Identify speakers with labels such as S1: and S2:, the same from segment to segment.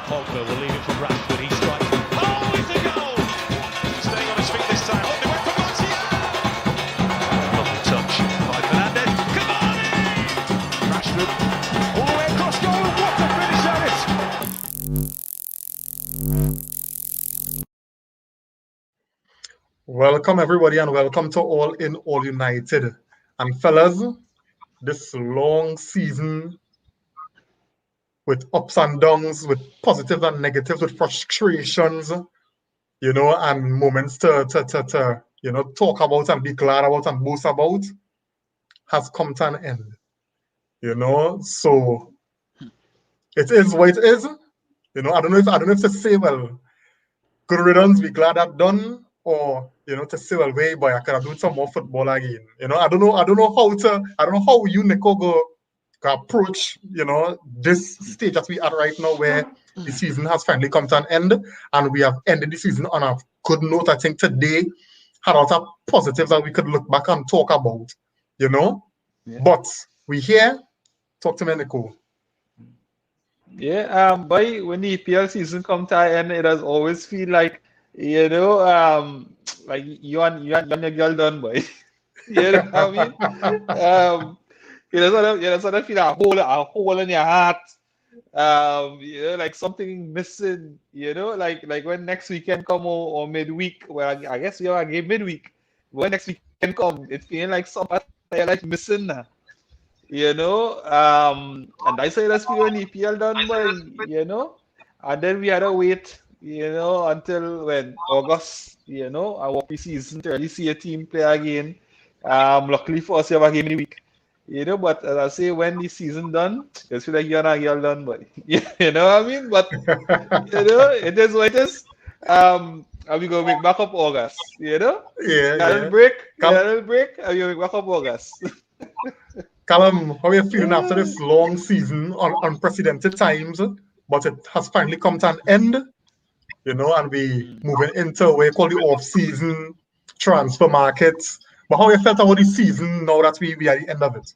S1: Pogba will leave it for Rashford. He strikes. Oh, it's a goal! Staying on his feet this time. Oh, they went for Martial. Lovely touch by Fernandez. Cavani! Rashford all the way across goal. What a finish that is!
S2: Welcome everybody and welcome to All in All United. And fellas, this long season with ups and downs, with positives and negatives, with frustrations, and moments to talk about and be glad about and boast about, has come to an end. So it is what it is. I don't know if to say, well, good riddance, be glad that's done, or to say, well, wait, boy, I could have done some more football again. I don't know how you, Nico, go approach, this stage that we are right now, where the season has finally come to an end, and we have ended the season on a good note. I think today had a lot of positives that we could look back and talk about,
S3: Yeah.
S2: But we here, talk to me, Nico.
S3: Yeah, boy, when the EPL season come to an end, it does always feel like, like you and your girl done, boy. You know what I mean? You sort of feel a hole in your heart. Like something missing. Like when next weekend come or midweek. Well, I guess we have a game midweek. When next weekend come, it's feeling like something like missing now. And that's how that's when EPL done, boy. And then we had to wait, until when August, our pre-season to really see a team play again. Luckily for us, we have a game in the week. But as I say, when the season done, it's feel like you're not girl done, boy. You know what I mean? But it is what it is. And we gonna make back up August,
S2: Yeah.
S3: Little break, and we gonna make back up August.
S2: Callum, how are you feeling after this long season on unprecedented times, but it has finally come to an end, and we moving into what we call the off-season transfer markets. But how you felt about the season now that we are at the end of it?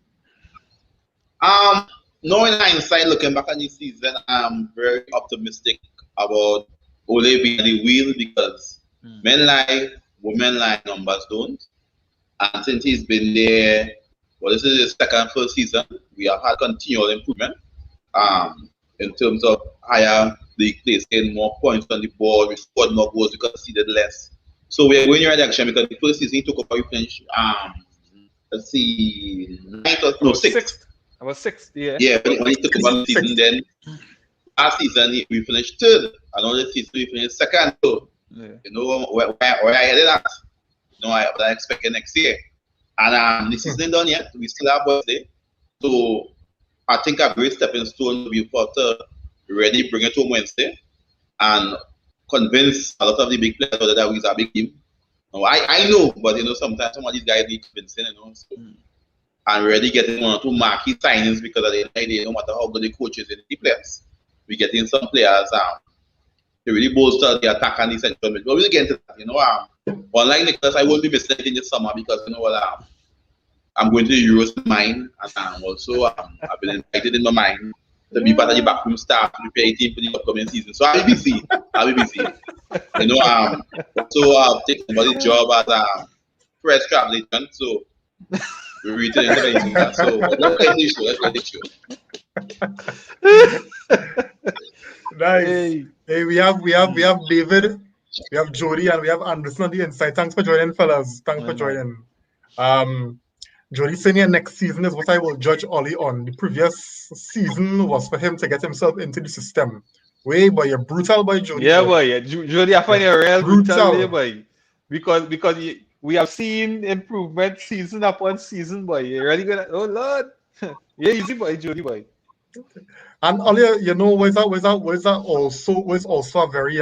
S4: No, in hindsight, looking back on this season, I'm very optimistic about Ole being the wheel because men lie, women lie, numbers don't. And since he's been there, well, this is his first season, we have had continual improvement in terms of higher league placing, more points on the board, we scored more goals, we conceded less. So we're going in the right direction because the first season he took over, we finished, let's see, sixth.
S3: I was sixth, yeah.
S4: Yeah, when he took over the season, then last season we finished third. Another season we finished second. So, where I headed at, I was expecting next year. And the season done yet. We still have birthday. So I think a great stepping stone will be for to really bring it home Wednesday and convince a lot of the big players that we are a big team. I know, but sometimes some of these guys need convincing, so, and really getting one or two marquee signings because at the end of the day, no matter how good the coach is in the players, we getting some players to really bolster the attack and the central mid. But we'll get into that, Unlike Nicholas, I won't be missing anything this summer because I'm going to the Euros in mind, and also I've been invited in my mind to be part of the backroom staff to prepare a team for the upcoming season. So I'll be busy. So I've taken about the job as a press travel agent. So we're returning to that. So let's get the show.
S2: Nice. Hey, we have David. We have Jody and we have Anderson on the inside. Thanks for joining, fellas. Thanks for joining. Jody saying here next season is what I will judge Ollie on. The previous season was for him to get himself into the system. Boy, you're brutal, boy, Jody.
S3: Yeah, boy. Yeah. Jody, I find you real brutal, boy. Because we have seen improvement season upon season, boy. You're really gonna. Oh Lord, yeah, easy, boy, Jody, boy.
S2: And Ollie, was also a very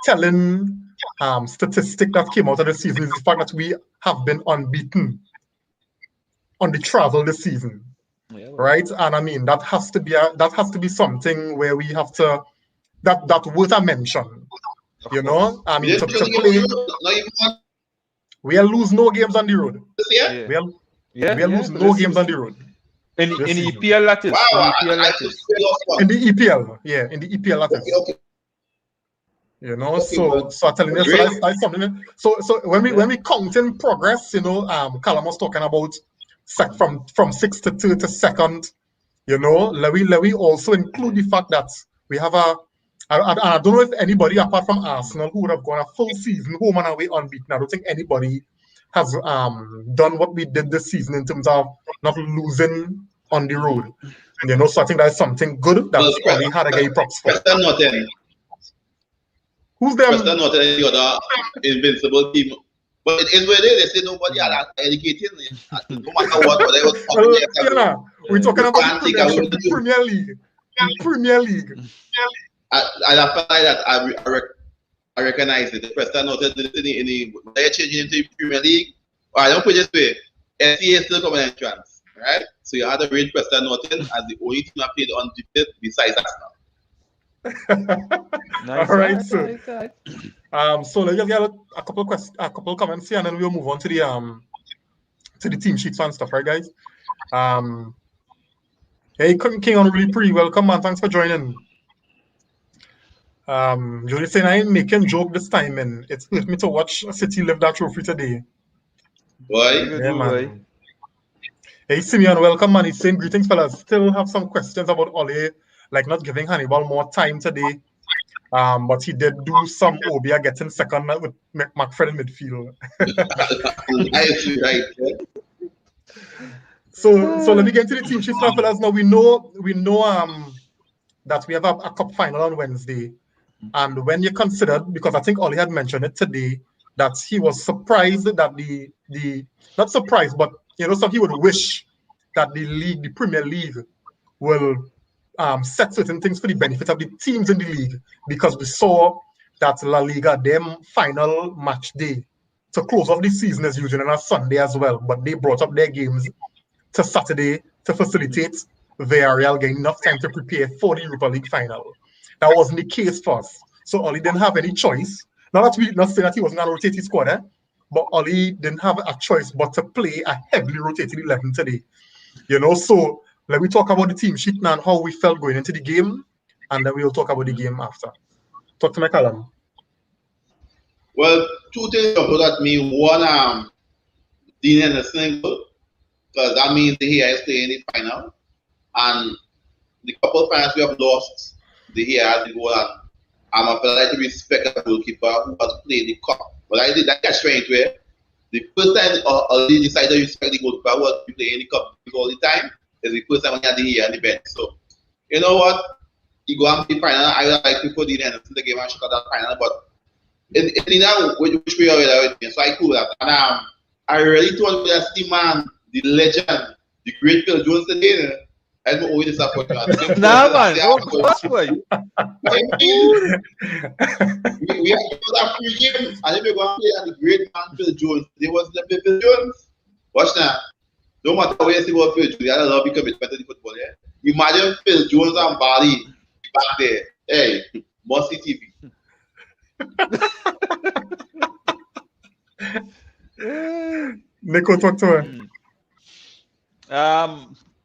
S2: telling statistic that came out of the season is the fact that we have been unbeaten on the travel this season, right? And I mean that has to be something where we have to that worth a mention, I mean to play. We'll lose no games on the road.
S4: Yeah.
S2: We'll lose no games on the road.
S3: In
S2: this season.
S3: EPL, that is.
S4: Wow,
S3: In
S4: I
S3: EPL, that
S4: just
S3: is.
S4: lost one.
S2: In the EPL, yeah, in the EPL, that is.
S4: Okay.
S2: You know,
S4: Okay,
S2: so
S4: but
S2: I'm telling you, so
S4: great.
S2: that's something. So when we count in progress, you know, Callum was talking about from sixth to third to second. You know, let we also include the fact that we have I don't know if anybody apart from Arsenal who would have gone a full season home and away unbeaten. I don't think anybody has done what we did this season in terms of not losing on the road. You know, so I think that's something good that Ollie had a gay props for.
S4: Preston Norton.
S2: Who's them?
S4: Preston Norton is the other invincible team. But it is what it is. They say nobody had educated. No matter what, whether it was
S2: we're talking about
S4: can't take away
S2: the Premier League. The Premier League.
S4: I feel like that I recognize it. The Preston Norton in the they're changing into the Premier League. I don't put it this way. SCA is still coming entrance, right? So you have to rate Preston Norton as the only team that played undefeated besides Arsenal.
S3: Nice,
S2: all right,
S3: nice,
S2: so
S3: nice.
S2: So let's just get a couple comments here, and then we'll move on to the team sheets and stuff, right, guys? Hey, King on really pretty welcome, man. Thanks for joining. Jody saying I ain't making joke this time, and it's hurt me to watch City lift that trophy today.
S4: Boy,
S2: Yeah, man. Hey, Simeon, welcome, man. He's saying greetings, fellas. Still have some questions about Ole, like not giving Hannibal more time today. But he did do some Obia getting second with McFred in midfield.
S4: right.
S2: So let me get to the team sheets now, fellas. Now we know that we have a cup final on Wednesday. And when you consider, because I think Ollie had mentioned it today, that he was surprised that the not surprised, but you know, so he would wish that the Premier League will set certain things for the benefit of the teams in the league, because we saw that La Liga, them final match day to close off the season is usually on a Sunday as well, but they brought up their games to Saturday to facilitate Villarreal getting enough time to prepare for the Europa League final. That wasn't the case for us. So Ollie didn't have any choice. Not saying that he wasn't going to rotate his squad, but Ollie didn't have a choice but to play a heavily rotated 11 today. You know, so let me talk about the team sheet now and how we felt going into the game, and then we'll talk about the game after. Talk to my Callum.
S4: Well, two things about that mean. One, Dean Henderson, because that means the here is playing the final, and the couple of finals we have lost, the here has to go on. I'm like to respect a goalkeeper who has played the cup. But I did that catch right where the first time I decided to respect the goalkeeper who was playing the cup all the time is the first time when he had the here on the bench. So you know what? You go and play final. I like to put the end of the game and shut that final, but in that which way are with me, so I cool with that. And I really told that the man, the legend, the great Phil Jones today. I'm always disappointed.
S3: Nah, man, of course, boy.
S4: We have that free game, and then we go and play at the great man Phil Jones. There was the Phil Jones. Watch now. No matter where you see about Phil Jones, he had a lot of commitment to the football. Yeah? Imagine Phil Jones and Bali back there. Hey, must see
S3: TV.
S2: Nico, talk to her.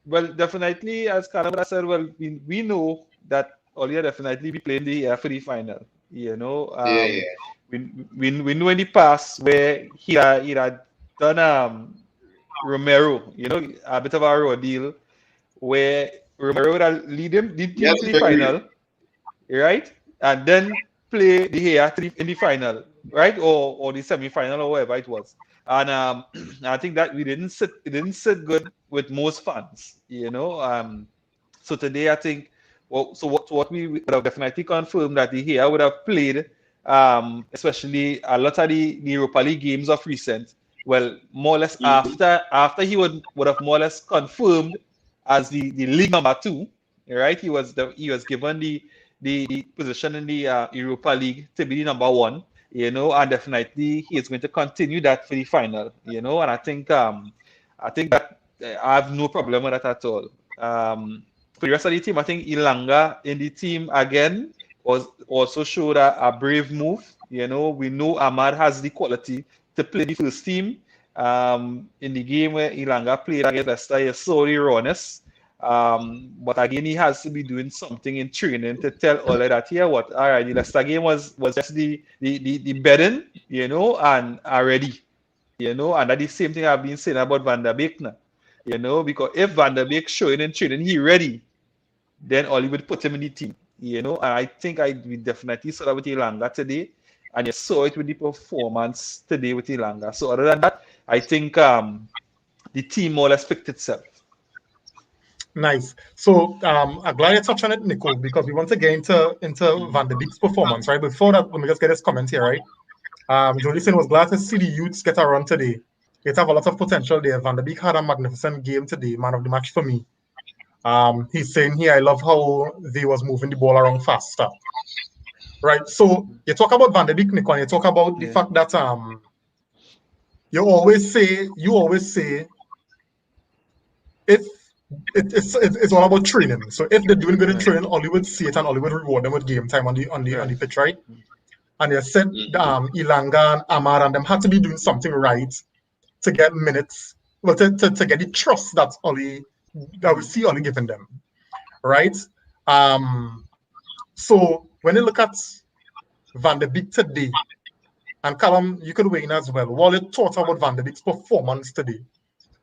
S3: Well, definitely, as Callum said, well, we know that Ollie definitely be playing the for the final. You know, we know in the past where he had done Romero, you know, a bit of a raw deal where Romero would lead the team to the final, right, and then play the here in the final, right, or the semi-final or whatever it was. And I think that it didn't sit good with most fans, you know. So today I think, what we would have definitely confirmed that he would have played, especially a lot of the Europa League games of recent. Well, more or less after he would have more or less confirmed as the league number 2, right? He was given the position in the Europa League to be the number 1. You know, and definitely he is going to continue that for the final, you know, and I think that I have no problem with that at all. For the rest of the team, I think Ilanga in the team again was also showed a brave move. You know, we know Ahmad has the quality to play the first team, In the game where Ilanga played against Leicester, you saw the rawness. But again, he has to be doing something in training to tell all of that here. What? All right, the Leicester game was just the bedding, you know, and already, you know, and that's the same thing I've been saying about Van der Beek now, you know, because if Van der Beek showing in training he ready, then Oli would put him in the team, you know, and I think we definitely saw that with Ilanga today, and you saw it with the performance today with Ilanga. So other than that, I think the team more or less picked itself.
S2: Nice. So I'm glad you touched on it, Nico, because we want to get into Van der Beek's performance, right? Before that, let me just get this comment here, right? Jody was glad to see the youths get a run today. It have a lot of potential there. Van der Beek had a magnificent game today, man of the match for me. He's saying here, I love how they was moving the ball around faster. Right. So you talk about Van der Beek, Nico, and you talk about the fact that you always say if it's all about training. So if they're doing good in training, Oli would see it and Oli would reward them with game time on the pitch, right? And you said Ilanga and Amar and them had to be doing something right to get minutes, well, to get the trust that we see Oli giving them, right? So when you look at Van der Beek today, and Callum, you could weigh in as well. What you thought about Van der Beek's performance today,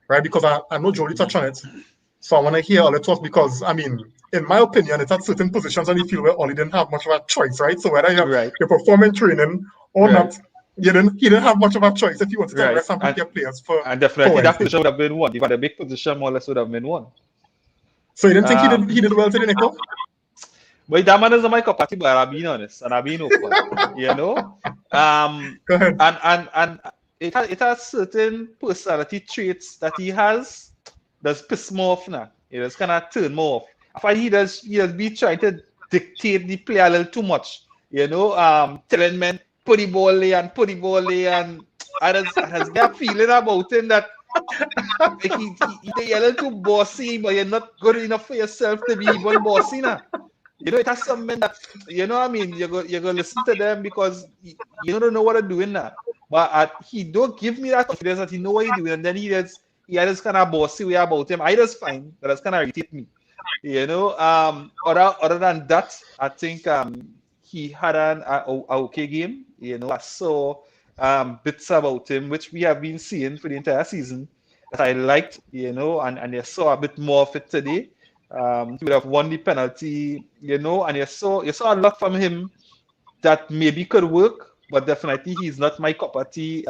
S2: right? Because I know Jody touched on it. So I want to hear all your thoughts because, I mean, in my opinion, it's at certain positions on the field where Oli didn't have much of a choice, right? So whether you perform in training or not, he didn't have much of a choice if you wanted to rest and pick your players for.
S3: And definitely that position would have been won. Even the big position more or less would have been won.
S2: So you didn't think he did well today, Nico?
S3: But that man is my cup of tea, but I've been honest and I've been open, you know.
S2: Go ahead.
S3: And it has certain personality traits that he has. Does piss more off now. It does kind of turn more off. I find he does be trying to dictate the play a little too much. You know, telling men put the ball there and I just get a feeling about him that like you're a little too bossy, but you're not good enough for yourself to be even bossy now. You know, it has some men that, you know what I mean, you're going to listen to them because you don't know what they're doing now. But he don't give me that confidence that he know what he's doing, and then he has kind of bossy way about him. I just find that that's kind of irritate me. You know, other than that, I think he had an okay game. You know, I saw bits about him which we have been seeing for the entire season that I liked. You know, and you saw a bit more of it today. He would have won the penalty. You know, and you saw a lot from him that maybe could work, but definitely he's not my cup of tea.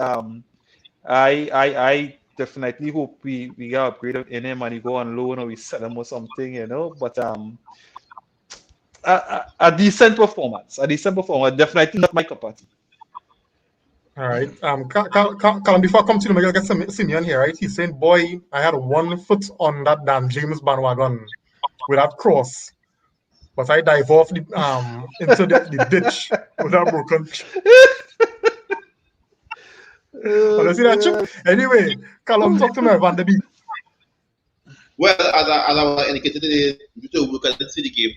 S3: I definitely hope we get upgraded in him and he go on loan or we sell him or something, you know. But a decent performance, definitely not my cup of tea.
S2: All right. Callum, before I come to you, I get Simeon here, right? He's saying, boy, I had 1 foot on that Dan James bandwagon with that cross, but I dive off into the ditch with that broken. Anyway, Callum, talk to me, Van der Beek.
S4: Well, as I indicated today, you two look at the city game.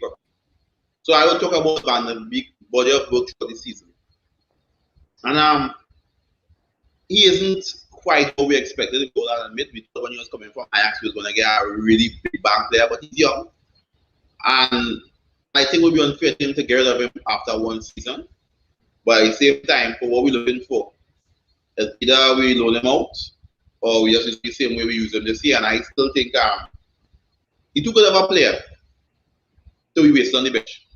S4: So I will talk about Van der Beek body of work for this season. And he isn't quite what we expected to go out and admit. We thought when he was coming from Ajax, he was going to get a really big bank player, but he's young. And I think it would be unfair to him to get rid of him after 1 season. But at the same time, for what we're looking for, either we loan him out or we just use the same way we use him this year. And I still think he's too good of a player to be wasted on the bench.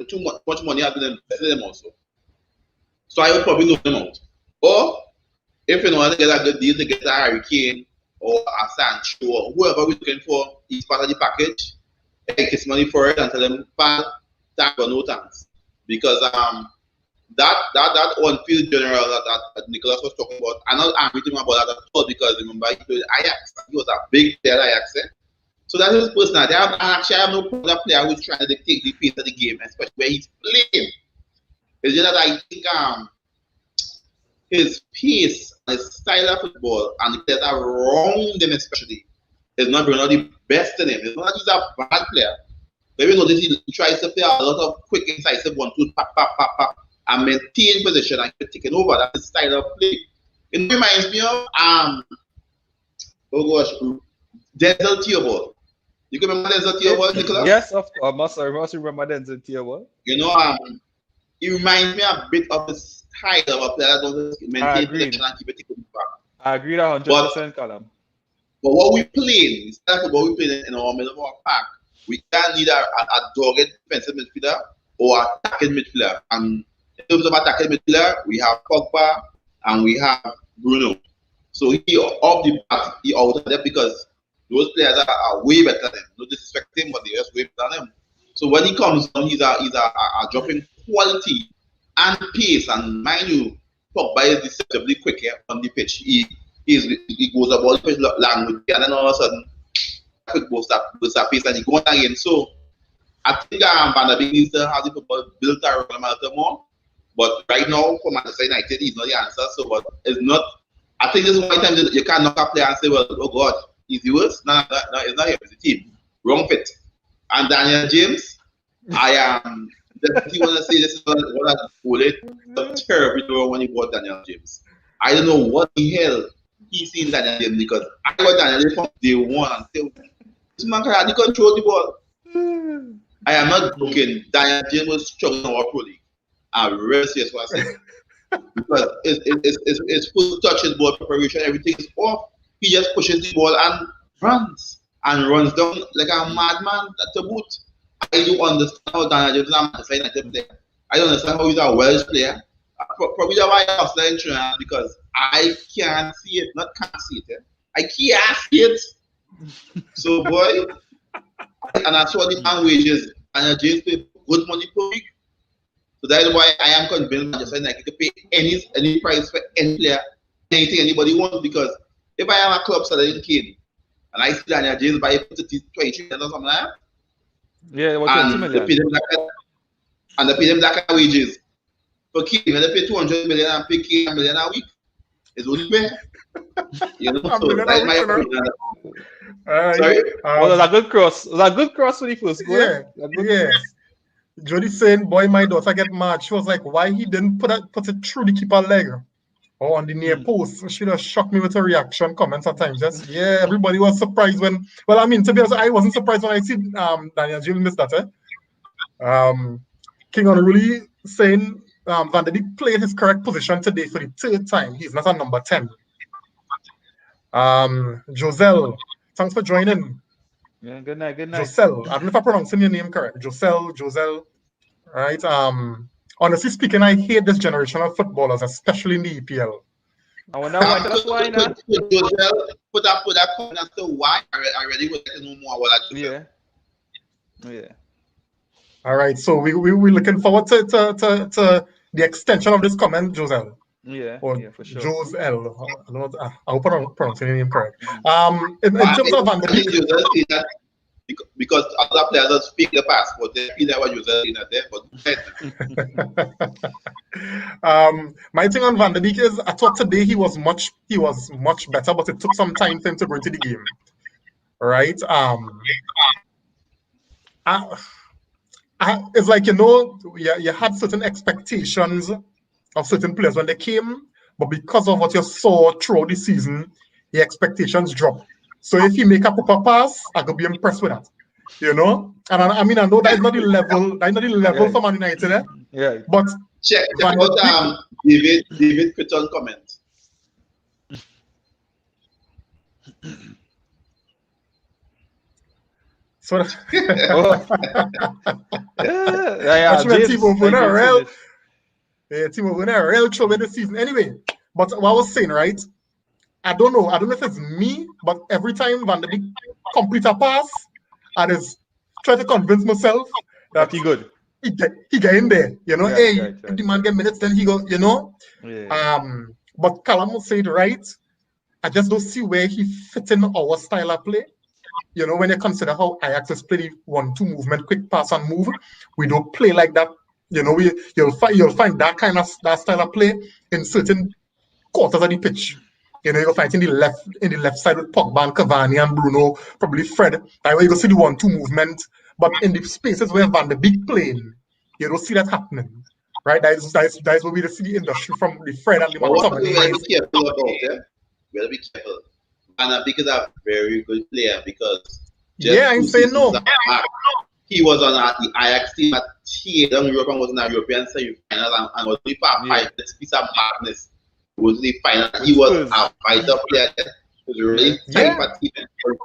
S4: Too much money has been invested in him also. So I would probably loan him out. Or if you know to get a good deal to get a Harry Kane or a Sancho or whoever we're looking for, he's part of the package. Take his money for it and tell him, pal, thanks or no thanks. Because that on-field general that Nicholas was talking about, I'm not angry to him about that at all because remember he played Ajax. He was a big player at Ajax. So that's his personality. I have no problem with a player who's trying to dictate the pace of the game, especially where he's playing. It's just that I think his pace, his style of football, and the players around him especially, is not bringing out the best in him. It's not that he's a bad player. But we notice he tries to play a lot of quick, incisive 1-2, pop, and maintain position and keep taking over. That's his style of play. It reminds me of oh gosh, Denzel Theobald. You can remember Denzel Theobald, Nicholas?
S3: Yes, of course. I must remember Denzel Theobald.
S4: You know, it reminds me a bit of the style of a player that doesn't maintain possession and keep it back.
S3: I agree 100%, Callum.
S4: But what we play, instead of what we play in our middle of our pack, we can need a dogged defensive midfielder or attacking midfielder. And in terms of attacking midfielder, we have Pogba and we have Bruno. So he off the bat, he out of there because those players are way better than him. No disrespect him, but they're just way better than him. So when he comes down, he's a dropping quality and pace. And mind you, Pogba is deceptively quick here on the pitch. He goes about the pitch long with and then all of a sudden, quick goes that pace and he goes again. So I think Van der Beek needs to have the football built around him a little more. But right now, for Manchester United, he's not the answer. So, but it's not. I think this is one time you can't knock a player and say, well, oh God, he's yours. No, it's not him, it's the team. Wrong fit. And Daniel James, I am definitely want to say this is what I call it. It's terrible when he bought Daniel James. I don't know what the hell he seen Daniel James because I got Daniel James from day one and say, this man can hardly control the ball. I am not joking. Daniel James was struggling in our pro league. I'm really serious what I say. Because it's full touch, his ball preparation, everything is off. He just pushes the ball and runs down like a madman to boot. I do understand how Daniel James is a Manchester United player. I don't understand how he's a Welsh player. Probably why I was in Trinidad because I can't see it. Not can't see it. I can't see it. So boy, and I saw the man wages. Daniel James pay good money per week. So that is why I am convinced Manchester United to pay any price for any player, anything anybody wants. Because if I am a club selling Kane and I see Daniel James buy 23 million or something like that,
S3: yeah, what 20 million?
S4: They pay them that kind of wages. For Kane, when they pay 200 million and pay Kane $1 million a week, it's only fair. You know, so that's my opinion. Sorry?
S3: Well, it was a good cross. It was a good cross when he first goal.
S2: Yeah. Jody saying, boy, my daughter get mad. She was like, why he didn't put it through the keeper leg or on the near post? She just shocked me with her reaction comments at times. Just, yeah, everybody was surprised when, well, I mean, to be honest, I wasn't surprised when I see Daniel James miss that. King Unruly saying Van der Beek played his correct position today for the third time. He's not a number 10. Joselle, thanks for joining.
S3: Yeah, good night.
S2: Joselle, I don't know if I'm pronouncing your name correct. Joselle, right? Honestly speaking, I hate this generation of footballers, especially in the EPL.
S3: I wonder why. That's why now.
S4: Joselle, put that comment as to why. I really would like to know more about that.
S3: Yeah.
S2: All right, so we're looking forward to the extension of this comment, Joselle.
S3: Yeah, for sure.
S2: Joselle. I hope I'm pronouncing your name correct. In terms of Van der Beek,
S4: because other players don't speak the passport, they feel that what Joselle is not there. But
S2: my thing on Van der Beek is I thought today he was much better, but it took some time for him to go into the game. Right? It's like, you had certain expectations of certain players when they came, but because of what you saw throughout the season, the expectations dropped. So if you make a proper pass, I could be impressed with that. And I mean, I know that is not the level for Man United,
S3: Yeah.
S2: But
S4: check out David Critton comment.
S2: So Team over there, real trouble this season. Anyway, but what I was saying, right? I don't know if it's me, but every time Van der Beek complete a pass, I just try to convince myself that
S3: he good.
S2: He get in there, If the man get minutes, then he go,
S3: Yeah.
S2: But Callum said right. I just don't see where he fits in our style of play. When you consider how Ajax is play the 1-2 movement, quick pass and move, we don't play like that. You'll find that kind of that style of play in certain quarters of the pitch. You'll find it in the left side with Pogba and Cavani and Bruno, probably Fred. That way you go see the 1-2 movement. But in the spaces where Van der Beek playing, you don't see that happening. right? That's where we see the industry from the Fred and the
S4: But what we
S2: McTominay
S4: gotta
S2: days.
S4: be careful about, we gotta be careful. And because a very good player, because just
S2: Yeah, I ain't
S4: 2
S2: saying
S4: seasons
S2: no.
S4: back, he was on the Ajax team that teared down Europe and was in a European semi-final and was only for a piece of madness. It was the final. He was a vital player. He was really tight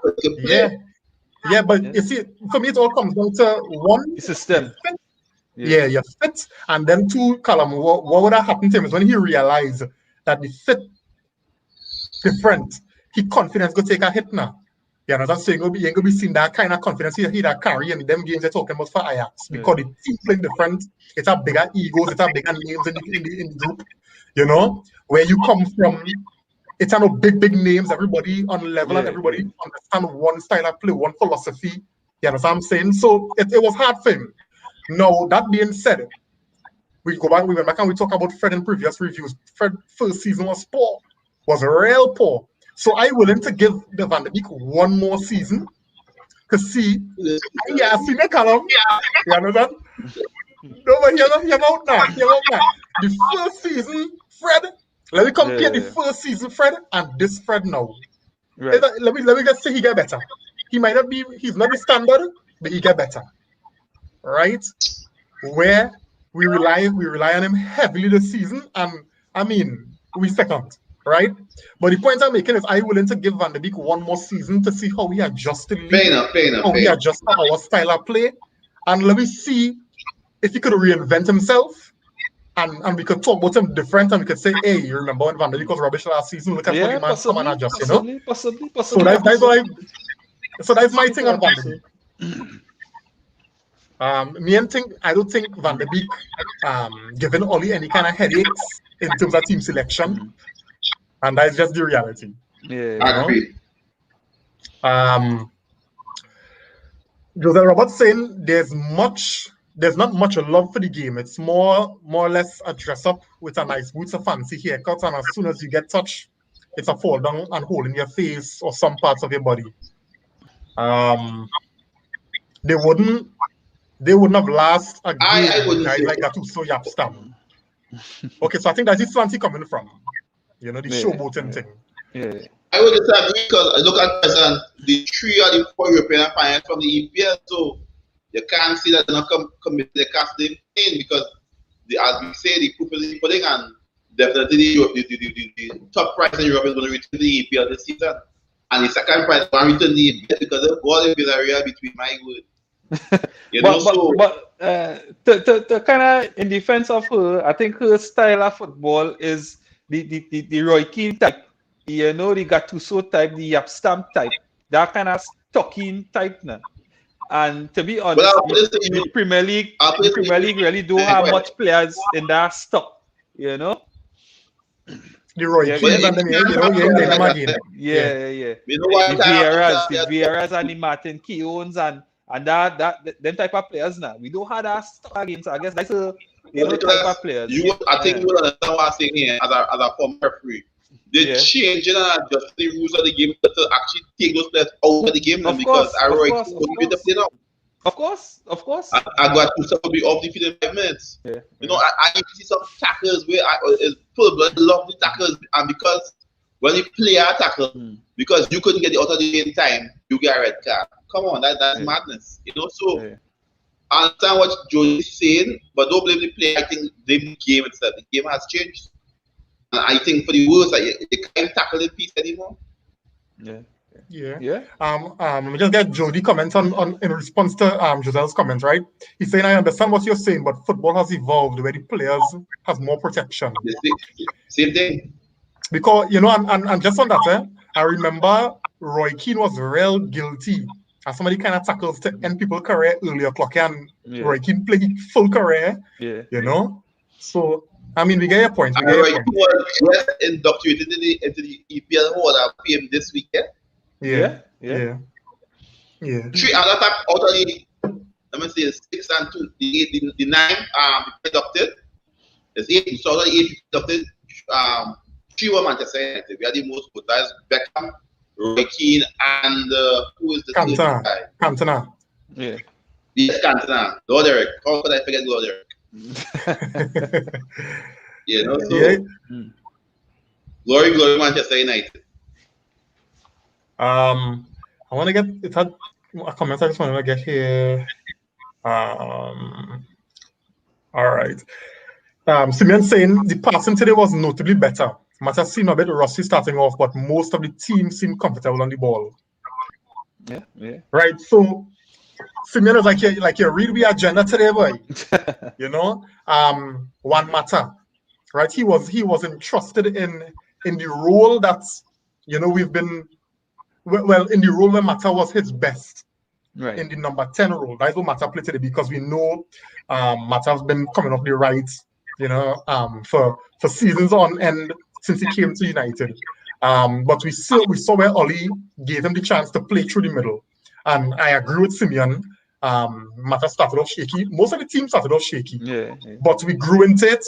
S4: for team.
S2: Yeah, but you see, for me, it all comes down to one
S3: system.
S2: Yeah, you fit, and then two, Callum, what would have happened to him is when he realized that the fit different, he confidence go take a hit now. You know, that's saying you ain't gonna be seeing that kind of confidence he that carry in them games they're talking about for Ajax because the team playing different. It's a bigger egos, it's a bigger names in the group. You know, where you come from, it's a big names, everybody on level and everybody understand one style of play, one philosophy. You know what I'm saying? So it was hard for him. Now, that being said, we went back and we talk about Fred in previous reviews. Fred first season was poor, was real poor. So I'm willing to give the Van de Beek one more season to see. Yeah, see me, Callum. You understand? No, but you're out now. The first season, Fred. Let me compare the first season, Fred, and this Fred now. Right. Let me just say he get better. He might not be. He's not the standard, but he get better. Right? Where we rely on him heavily this season, and I mean we second, right? But the point I'm making is I'm willing to give Van de Beek one more season to see how he adjusts to the league, how he adjusts to our style of play, and let me see if he could reinvent himself, and we could talk about him different, and we could say, hey, you remember when Van de Beek was rubbish last season? Look at what the man come and adjust,
S3: Possibly.
S2: So that's my thing on Van de Beek. I don't think Van de Beek giving Oli any kind of headaches in terms of team selection, and that's just the reality.
S4: Yeah, agree.
S2: Jose Roberts saying there's not much love for the game. It's more or less a dress up with a nice boots, a fancy haircut, and as soon as you get touched, it's a fall down and hole in your face or some parts of your body. They wouldn't have lost a game with guys like Gattuso Yapstam. Okay, so I think that's the slant he coming from. You know, the showboating thing.
S4: Yeah. I would disagree because look at present, the 3 or the 4 European finals from the EPL, so you can't see that they're not committed the casting in because as we say, the proof is the pudding, and definitely the top prize in Europe is going to return the EPL this season. And the second prize is going to return the EPL because the ball in Villarreal between my word.
S3: To kind of in defense of her, I think her style of football is the Roy Keane type, you know, the Gattuso type, the Yapstam type, that kind of stocking type now. And to be honest, the Premier League really don't have much players in that stock, you know.
S2: The Roy Keane and them, again.
S3: Yeah. The Vieira's and the Martin Keown's and that them type of players now. We don't have that stock again, so I guess that's a type of players.
S4: I think you will understand what I'm saying here as a former referee. They changing and adjust the rules of the game to actually take those players out of the game because Roy Keane will be the player now.
S3: Of course.
S4: I got to be off the field in 5 minutes.
S3: Yeah.
S4: You know, I see some tackles where full blood love the tackles, and because when you play a tackle, because you couldn't get it out of the game in time, you get a red card. Come on, that's madness. You know, so I understand what Joe is saying, but don't blame the player. I think blame the game itself. The game has changed. And I think for the worst, you can't tackle in peace anymore.
S2: Yeah. We just get Jody comments on in response to Josel's comments, right? He's saying, I understand what you're saying, but football has evolved where the players have more protection.
S4: Same thing.
S2: Because, you know, and just on that, I remember Roy Keane was real guilty as somebody kind of tackles to end people's career early o'clock, and Roy Keane played full career, you know? So, I mean, we get your point.
S4: Roy Keane was inducted into the EPL Hall of Fame this weekend.
S2: Yeah.
S4: 3 other time out of the, let me say, 6 and 2, the 9 inducted. There's 8, so out of the 8 inducted, 3 were Manchester United. We had the most good. That's Beckham, Roy Keane, and who is the third guy?
S2: Cantona.
S4: Yes, Cantona. Lord Eric. How could I forget Lord Eric? You know, so
S2: Yeah.
S4: glory Manchester United.
S2: I want to get it had a comment I just want to get here. All right. Simeon saying the passing today was notably better. Mata seemed a bit rusty starting off, but most of the team seemed comfortable on the ball.
S3: Yeah.
S2: Right. So Simeon is like you read the agenda today, boy. You know, Juan Mata, right? He was entrusted in the role that we've been in the role where Mata was his best.
S3: Right.
S2: In the number 10 role. That's what Mata played today because we know Mata's been coming off the right, for seasons on end since he came to United. But we saw where Oli gave him the chance to play through the middle. And I agree with Simeon. Mata started off shaky. Most of the team started off shaky.
S3: Yeah.
S2: But we grew into it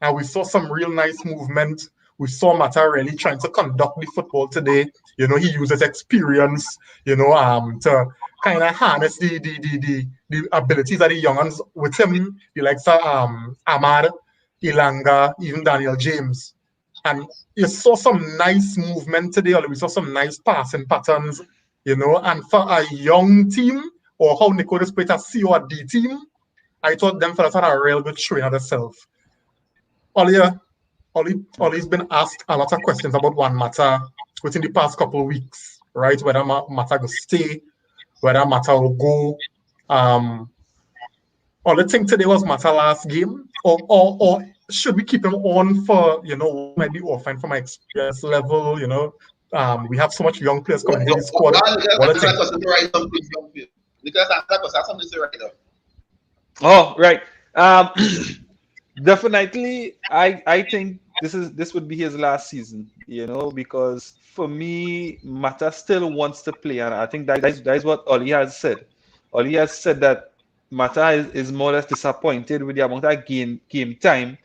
S2: and we saw some real nice movement. We saw Mata really trying to conduct the football today. He uses experience, to kind of harness the abilities of the young ones with him, the likes of Ahmad, Ilanga, even Daniel James. And you saw some nice movement today, or we saw some nice passing patterns, and for a young team, or how Nicolas played a C or a D team, I thought them fellas had a real good showing of themselves. Ollie's been asked a lot of questions about Juan Mata within the past couple of weeks, right? Whether Mata will stay, whether Mata will go. All the thing today was Mata last game, or should we keep him on for maybe offline from my experience level? We have so much young players coming into the squad. What do you think?
S3: Oh, right. Definitely, I think this would be his last season, because for me, Mata still wants to play, and I think that is what Oli has said. Oli has said that Mata is more or less disappointed with the amount of game time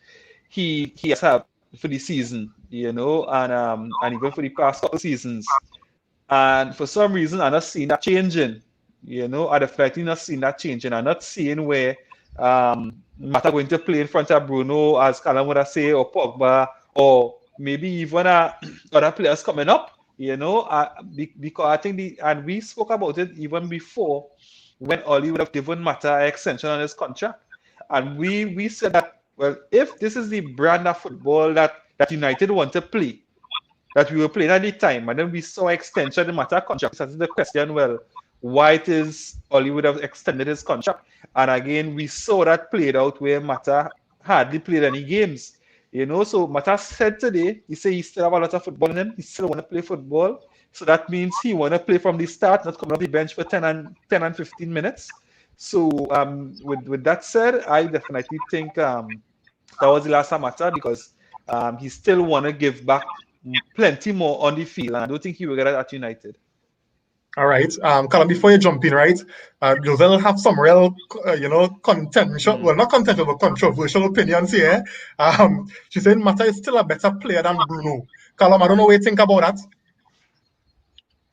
S3: he has had for the season, and even for the past couple seasons. And for some reason, I'm not seeing that changing. I'm definitely not seeing that changing. I'm not seeing where Mata going to play in front of Bruno, as Callum would have said, or Pogba, or maybe even other players coming up. Because I think and we spoke about it even before when Oli would have given Mata an extension on his contract, and we said that, well, if this is the brand of football that United want to play, that we were playing at the time, and then we saw extension in Mata contract. So that's the question, well, why it is Oli would have extended his contract. And again, we saw that played out where Mata hardly played any games. So Mata said today, he said he still have a lot of football in him. He still want to play football. So that means he want to play from the start, not come off the bench for 10 and 15 minutes. So with that said, I definitely think that was the last time Mata, because he still want to give back plenty more on the field, and I don't think he will get that at United.
S2: All right, Callum, before you jump in, right, Joselle have some real, contention, well, not contention, but controversial opinions here. She's saying Mata is still a better player than Bruno. Callum, I don't know what you think about that.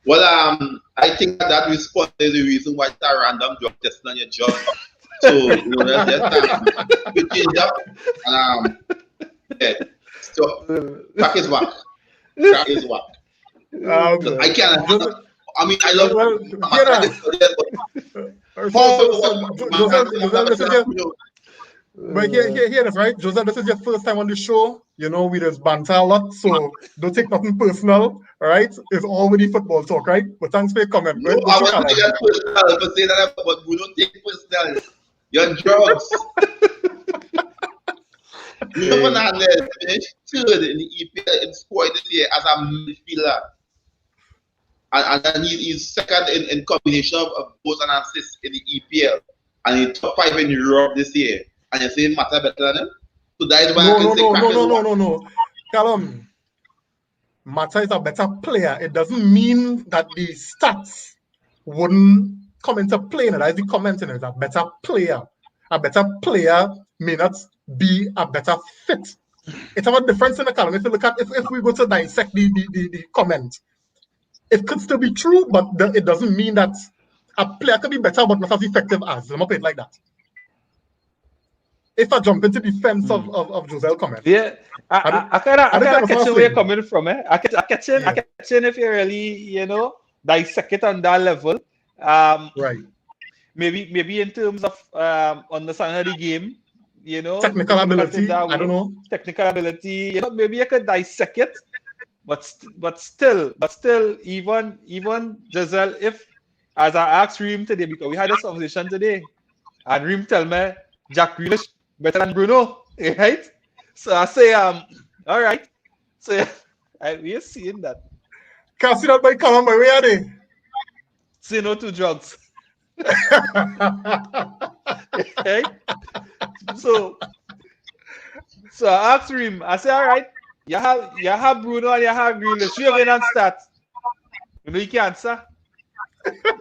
S4: Well, I think that response is the reason why it's a random drug test on your job. So, you change up, yeah. So, crack is whack. Crack is whack. I can't. I mean, I love.
S2: But here this, right? Joseph, this is your first time on the show. We just banter a lot, so don't take nothing personal, all right? It's already football talk, right? But thanks for your comment.
S4: No, I want to take it personal, but say that, but we don't take it personal. You're drugs. Bruno Fernandes finished third in the EPL in scoring this year as a midfielder. And then he's second in combination of goals and assists in the EPL. And he's top 5 in Europe this year. And you're saying Mata better than him? So that is why I can say
S2: No. Callum, Mata is a better player. It doesn't mean that the stats wouldn't come into play. That is the comment in it. A better player. A better player may not be a better fit. It's about difference in the column. If you look at, if we go to dissect the comment, it could still be true, but it doesn't mean that a player could be better but not as effective as. I'm not put it like that. if I jump into defense of Josel's comment.
S3: Yeah, I kind of catch where you're coming from. I catch in if you really, dissect it on that level.
S2: Right.
S3: Maybe in terms of understanding the game,
S2: technical ability. I don't know.
S3: Technical ability. Maybe you could dissect it, but still, even Giselle, if as I asked Reem today, because we had this conversation today, and Reem tell me Jack Grealish better than Bruno, right? So I say, all right. So we are seeing that.
S2: Can't see that by Callum, but where are they?
S3: Say no to drugs. Okay? So I asked him, I said, all right, you have Bruno and you have Grealish. You're going to start. You can't answer.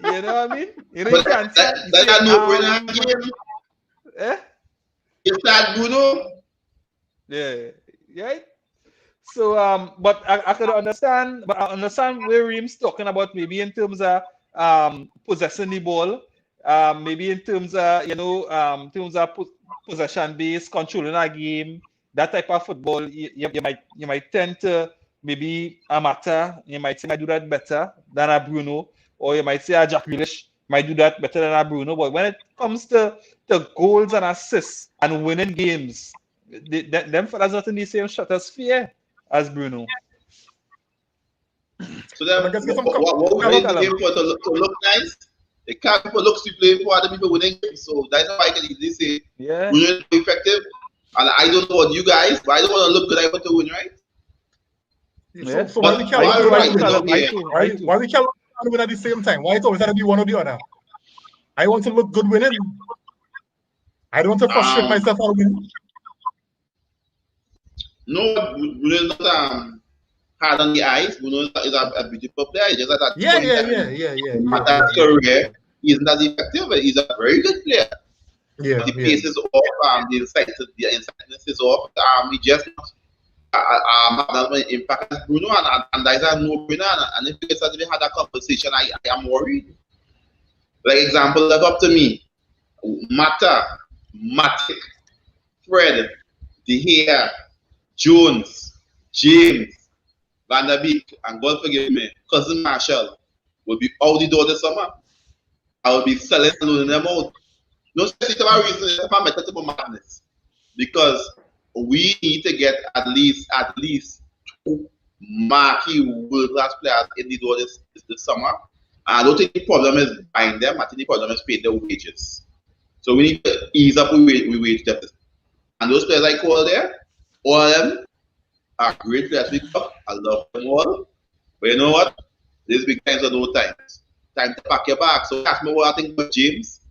S3: You know what I mean? You can't answer.
S4: That's no winner game.
S3: Eh?
S4: You start Bruno.
S3: Yeah. Right? So, but I could understand, but I understand where Reem's talking about, maybe in terms of possessing the ball, maybe in terms of possession based, controlling a game, that type of football. You might tend to maybe a Mata, you might say might do that better than a Bruno, or you might say a Jack Grealish might do that better than a Bruno. But when it comes to goals and assists and winning games, them fellas not in the same stratosphere as Bruno.
S4: So then, what we need the game for to look nice? They can't for looks to play for other people winning games. So that's why I can easily say,
S3: yeah,
S4: Bruno is effective. And I don't know what you guys, but I don't want to look good. I want to win, right?
S2: Yeah. So why we can't win at the same time? Why it always have to be one or the other? I want to look good winning. I don't want to frustrate myself out winning.
S4: No, Bruno is not hard on the eyes. Bruno is a beautiful player. He just at that
S2: Yeah.
S4: At that career, he isn't as effective, but he's a very good player.
S2: Yeah.
S4: The pace is off, the insightness is off. He just has an impact as Bruno, and that is a no-brainer. And if we suddenly had a conversation, I am worried. Like example, look up to me. Mata, Matic, Fred, De Gea, Jones, James, Van der Beek, and God forgive me, Cousin Marshall will be out the door this summer. I will be selling them out. No particular reason, it's a method of madness. Because we need to get at least 2 marquee world-class players in the door this summer. And I don't think the problem is buying them. I think the problem is paying their wages. So we need to ease up with wage deficit. And those players I call there, all of them are great players. I love them all. But you know what? These big times are no times. Time to pack your bag. So ask me what I think about James,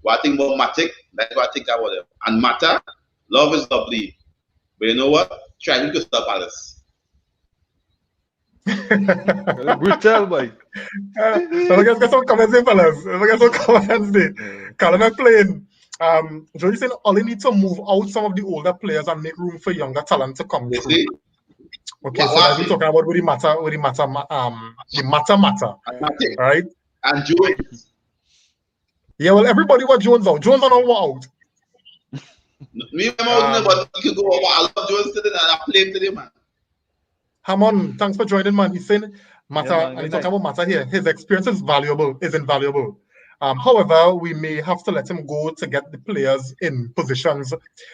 S4: what I think about Matic, that's what I think about them. And Mata, love is lovely. But you know what? Try to get Crystal Palace.
S3: Brutal, boy.
S2: So we get some comments in, fellas. We get some comments there. Callum playing. Joey saying Ollie needs to move out some of the older players and make room for younger talent to come through.
S4: See?
S2: Okay, so as we're talking about with the matter, right?
S4: And Jones.
S2: Yeah, well, everybody was Jones out. Jones are all out.
S4: Me, but you could go over. I love Jones today and I play him today, man.
S2: Hamon, thanks for joining, man. He's saying Mata,
S3: yeah, man,
S2: and he's talking about Mata here. His experience is invaluable. However, we may have to let him go to get the players in positions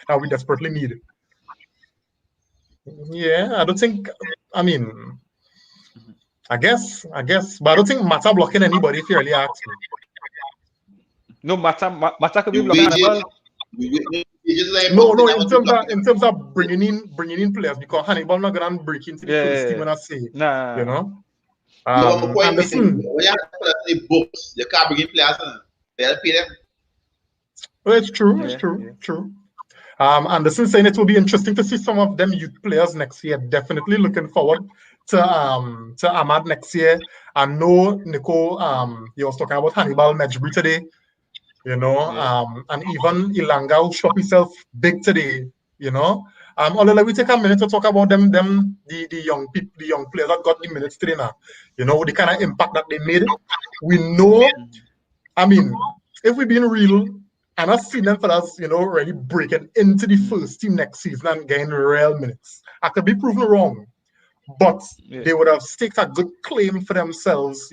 S2: that we desperately need. Yeah, I don't think. I mean, I guess, but I don't think Mata blocking anybody if you really ask me.
S3: No, Mata could be blocking Hannibal.
S2: No. In terms of bringing in players, because Hannibal not gonna break into the first team when I say,
S3: nah.
S2: you know.
S4: Anderson. When you have to put the books, you can't bring in players. They'll pay them.
S2: Well, it's true. It's true. Anderson saying it will be interesting to see some of them youth players next year. Definitely looking forward to Ahmad next year. I know Nico he was talking about Hannibal Mejbri today, you know, and even Ilanga who shot himself big today, you know. Although we take a minute to talk about the young players that got the minutes today now, you know, the kind of impact that they made. We know, I mean, if we're being real, And I've seen them fellas, really breaking into the first team next season and getting real minutes. I could be proven wrong, but they would have staked a good claim for themselves,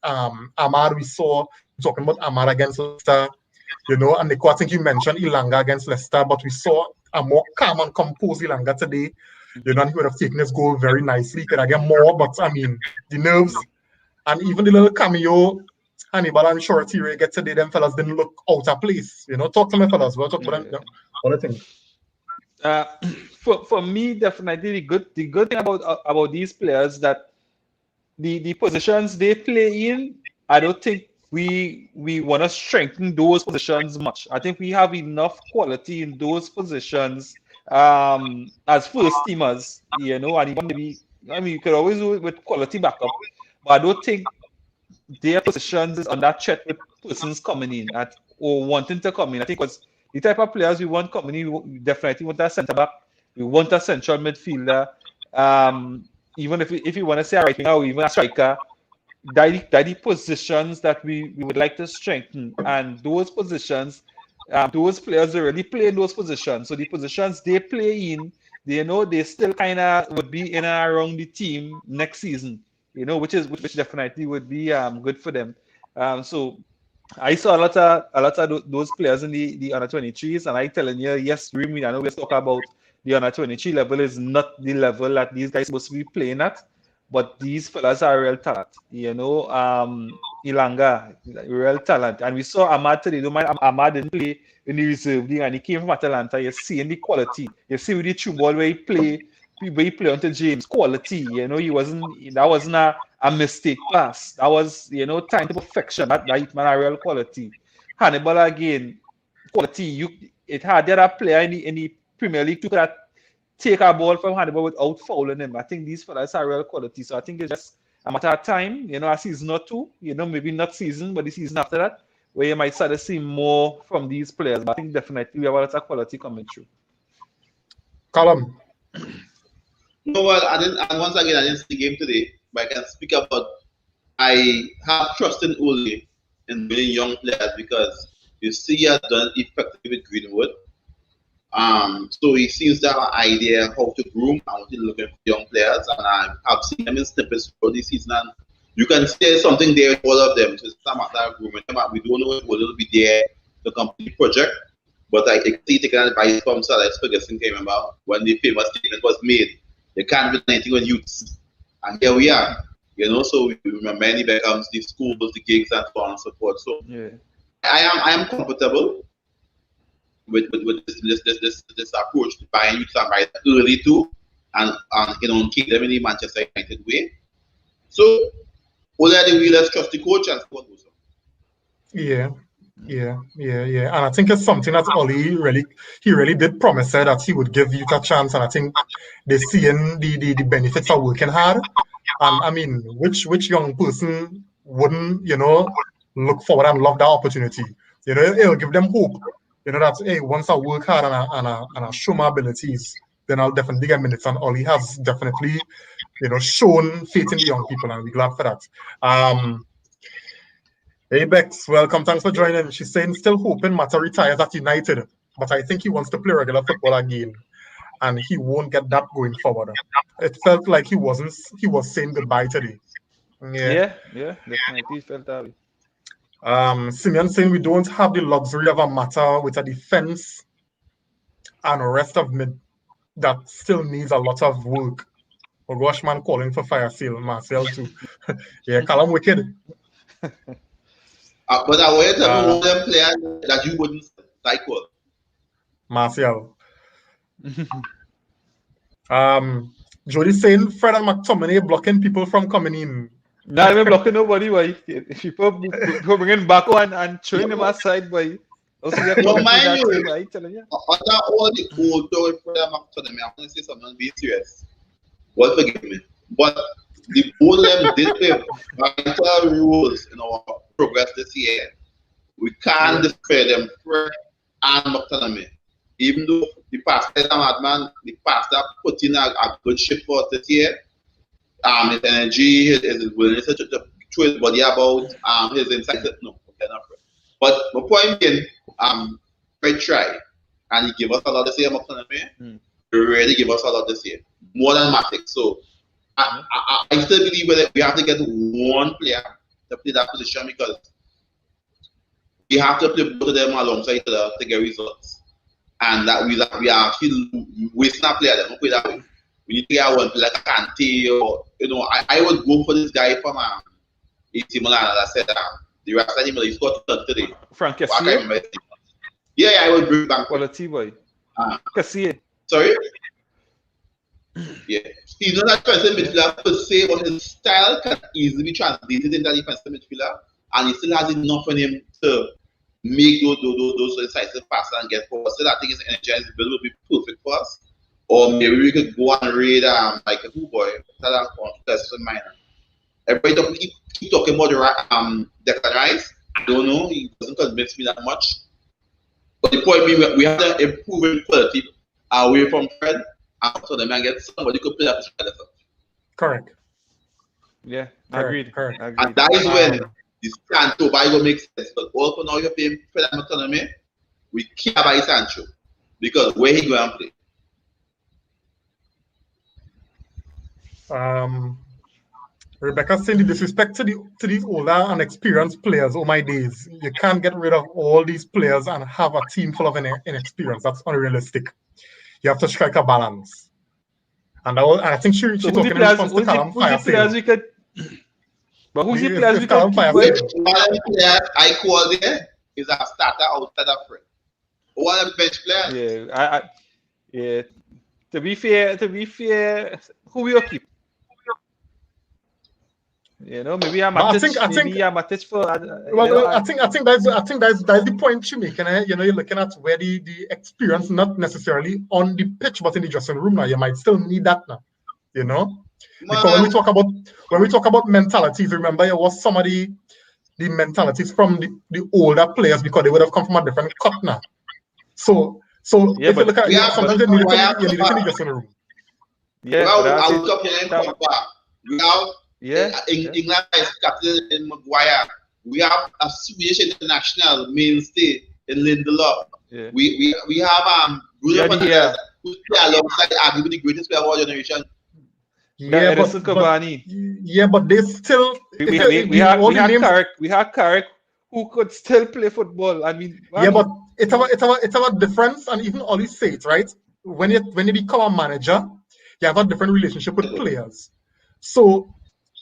S2: Ahmad, we saw talking about Ahmad against Leicester, and I think you mentioned Ilanga against Leicester, but we saw a more calm and composed Ilanga today, and he would have taken his goal very nicely. He could have get more, but I mean, the nerves and even the little cameo Hannibal and Shorty Ray get today, them fellas didn't look out of place. Talk to me, fellas. We'll talk about them. What do you think?
S3: For me, definitely the good thing about these players that the positions they play in, I don't think we want to strengthen those positions much. I think we have enough quality in those positions as first teamers, and even maybe, you could always do it with quality backup, but I don't think their positions is on that threat with persons coming in or wanting to come in. I think because the type of players we want coming in, we definitely want a centre back. We want a central midfielder. Even if you want to say a right winger or even a striker, that the positions that we would like to strengthen. And those positions, those players already play in those positions. So the positions they play in, they still kind of would be in and around the team next season. Which definitely would be good for them. So I saw a lot of those players in the under 23s, and I telling you, yes, I know we talk about the under 23 level is not the level that these guys supposed to be playing at, but these fellas are real talent. Ilanga, real talent, and we saw Ahmad today. Don't mind, Ahmad didn't play in the reserve league, and he came from Atalanta. You see in the quality, you see with the true ball where he play onto James, quality, he wasn't a mistake pass. That was, time to perfection. That man a real quality. Hannibal again, quality. It had the other player in the Premier League to take a ball from Hannibal without fouling him. I think these fellas are real quality. So I think it's just a matter of time, a season or two, maybe not season, but the season after that, where you might start to see more from these players. But I think definitely we have a lot of quality coming through.
S2: Callum.
S4: No, well, and once again, I didn't see the game today, but I can speak about I have trust in Ole in winning young players because you see he has done effectively with Greenwood. So he seems to have an idea how to groom and what he's looking for young players, and I have seen them in snippets for this season, and you can see something there with all of them. So it's not a matter of grooming them. We don't know if Ole will be there to complete the project, but I see taking advice from Sir Alex Ferguson came about when the famous statement was made. They can't do anything with youths. And here we are. So we remember many Beckhams, the schools, the gigs, and so on and so forth. So yeah. I am comfortable with this approach to buying youth and buy early too, and keep them in the Manchester United way. So already we let's trust the coach and what goes on.
S2: Yeah. And I think it's something that Oli really did promise that he would give youth a chance, and I think they're seeing the benefits of working hard. And I mean, which young person wouldn't, look forward and love that opportunity? It'll give them hope. That hey, once I work hard and I show my abilities, then I'll definitely get minutes. And Oli has definitely, shown faith in the young people, and we're glad for that. Hey Bex, welcome. Thanks for joining. She's saying still hoping Mata retires at United, but I think he wants to play regular football again, and he won't get that going forward. It felt like he was saying goodbye today.
S3: Yeah, definitely felt that way.
S2: Simeon saying we don't have the luxury of a Mata with a defense and a rest of mid that still needs a lot of work. Oh gosh, man, calling for fire sale, Marcel too. Yeah, Callum wicked.
S4: But I want to know them players that you wouldn't like what?
S2: Martial. Jody saying Fred and McTominay blocking people from coming in.
S3: Not even blocking nobody, boy. If people bringing back on and throwing them aside, boy.
S4: No, mind you, after all the old dog Fred and McTominay, I'm going to say something, be serious. God forgive me. But the both of them did play vital rules in our progress this year. We can't despair them Fred and McTominay. Even though the pastor is a madman, the pastor put in a good shift for us this year. His energy, his willingness to throw his body about, his insight. No, okay, not Fred. But my point being, quite try, and he gave us a lot this year, McTominay. He really gave us a lot this year, more than Matic. So I still believe that we have to get one player to play that position because we have to play both of them alongside each other to get results. And that we are actually wasting our player. Don't play that way. We need to get one player like Kante or I would go for this guy from AC Milan. As I said, the rest of him he scored today.
S3: Frank Cassier.
S4: Yeah, I would bring back
S3: quality boy. Cassier.
S4: Sorry. Yeah, he's not a defensive midfielder per se, but his style can easily be translated into a defensive midfielder, and he still has enough in him to make those decisive passes and get forward. So I think his energy and his build will be perfect for us. Or maybe we could go and raid like a boy that on minor. Everybody keep talking about Declan Rice. I don't know, he doesn't convince me that much. But the point being, we have to improve quality away from Fred. So the man gets somebody could play that position.
S2: Correct.
S3: Yeah,
S2: agreed.
S4: And that is when the Sancho Bible makes sense. But all for now you're paying Fred and McTominay, we can't buy Sancho because where he go and play.
S2: Rebecca saying the disrespect to these older and experienced players. Oh my days! You can't get rid of all these players and have a team full of inexperience. That's unrealistic. You have to strike a balance. And I think she talking in response to Callum Firesale.
S3: But who's the players we can keep?
S4: One player I call there is a starter outside of Fred. One bench player.
S3: Yeah, To be fair, who will keep? Maybe I'm Matic for.
S2: I think that's the point you make. And you're looking at where the experience, not necessarily on the pitch, but in the dressing room now. You might still need that now. Because when we talk about mentalities, remember it was some of the mentalities from the older players because they would have come from a different cut now. So if you look at sometimes you need it in the dressing room.
S4: England is captain in Maguire. We have a Swedish international mainstay in Lindelof.
S3: Yeah.
S4: We have Bruno Fernandes, who's alongside arguably the greatest player of our generation.
S3: Edison Cavani.
S2: But they still
S3: we had Carrick who could still play football. I mean,
S2: but it's about difference, and even Ollie say it, right? When you become a manager, you have a different relationship with players. So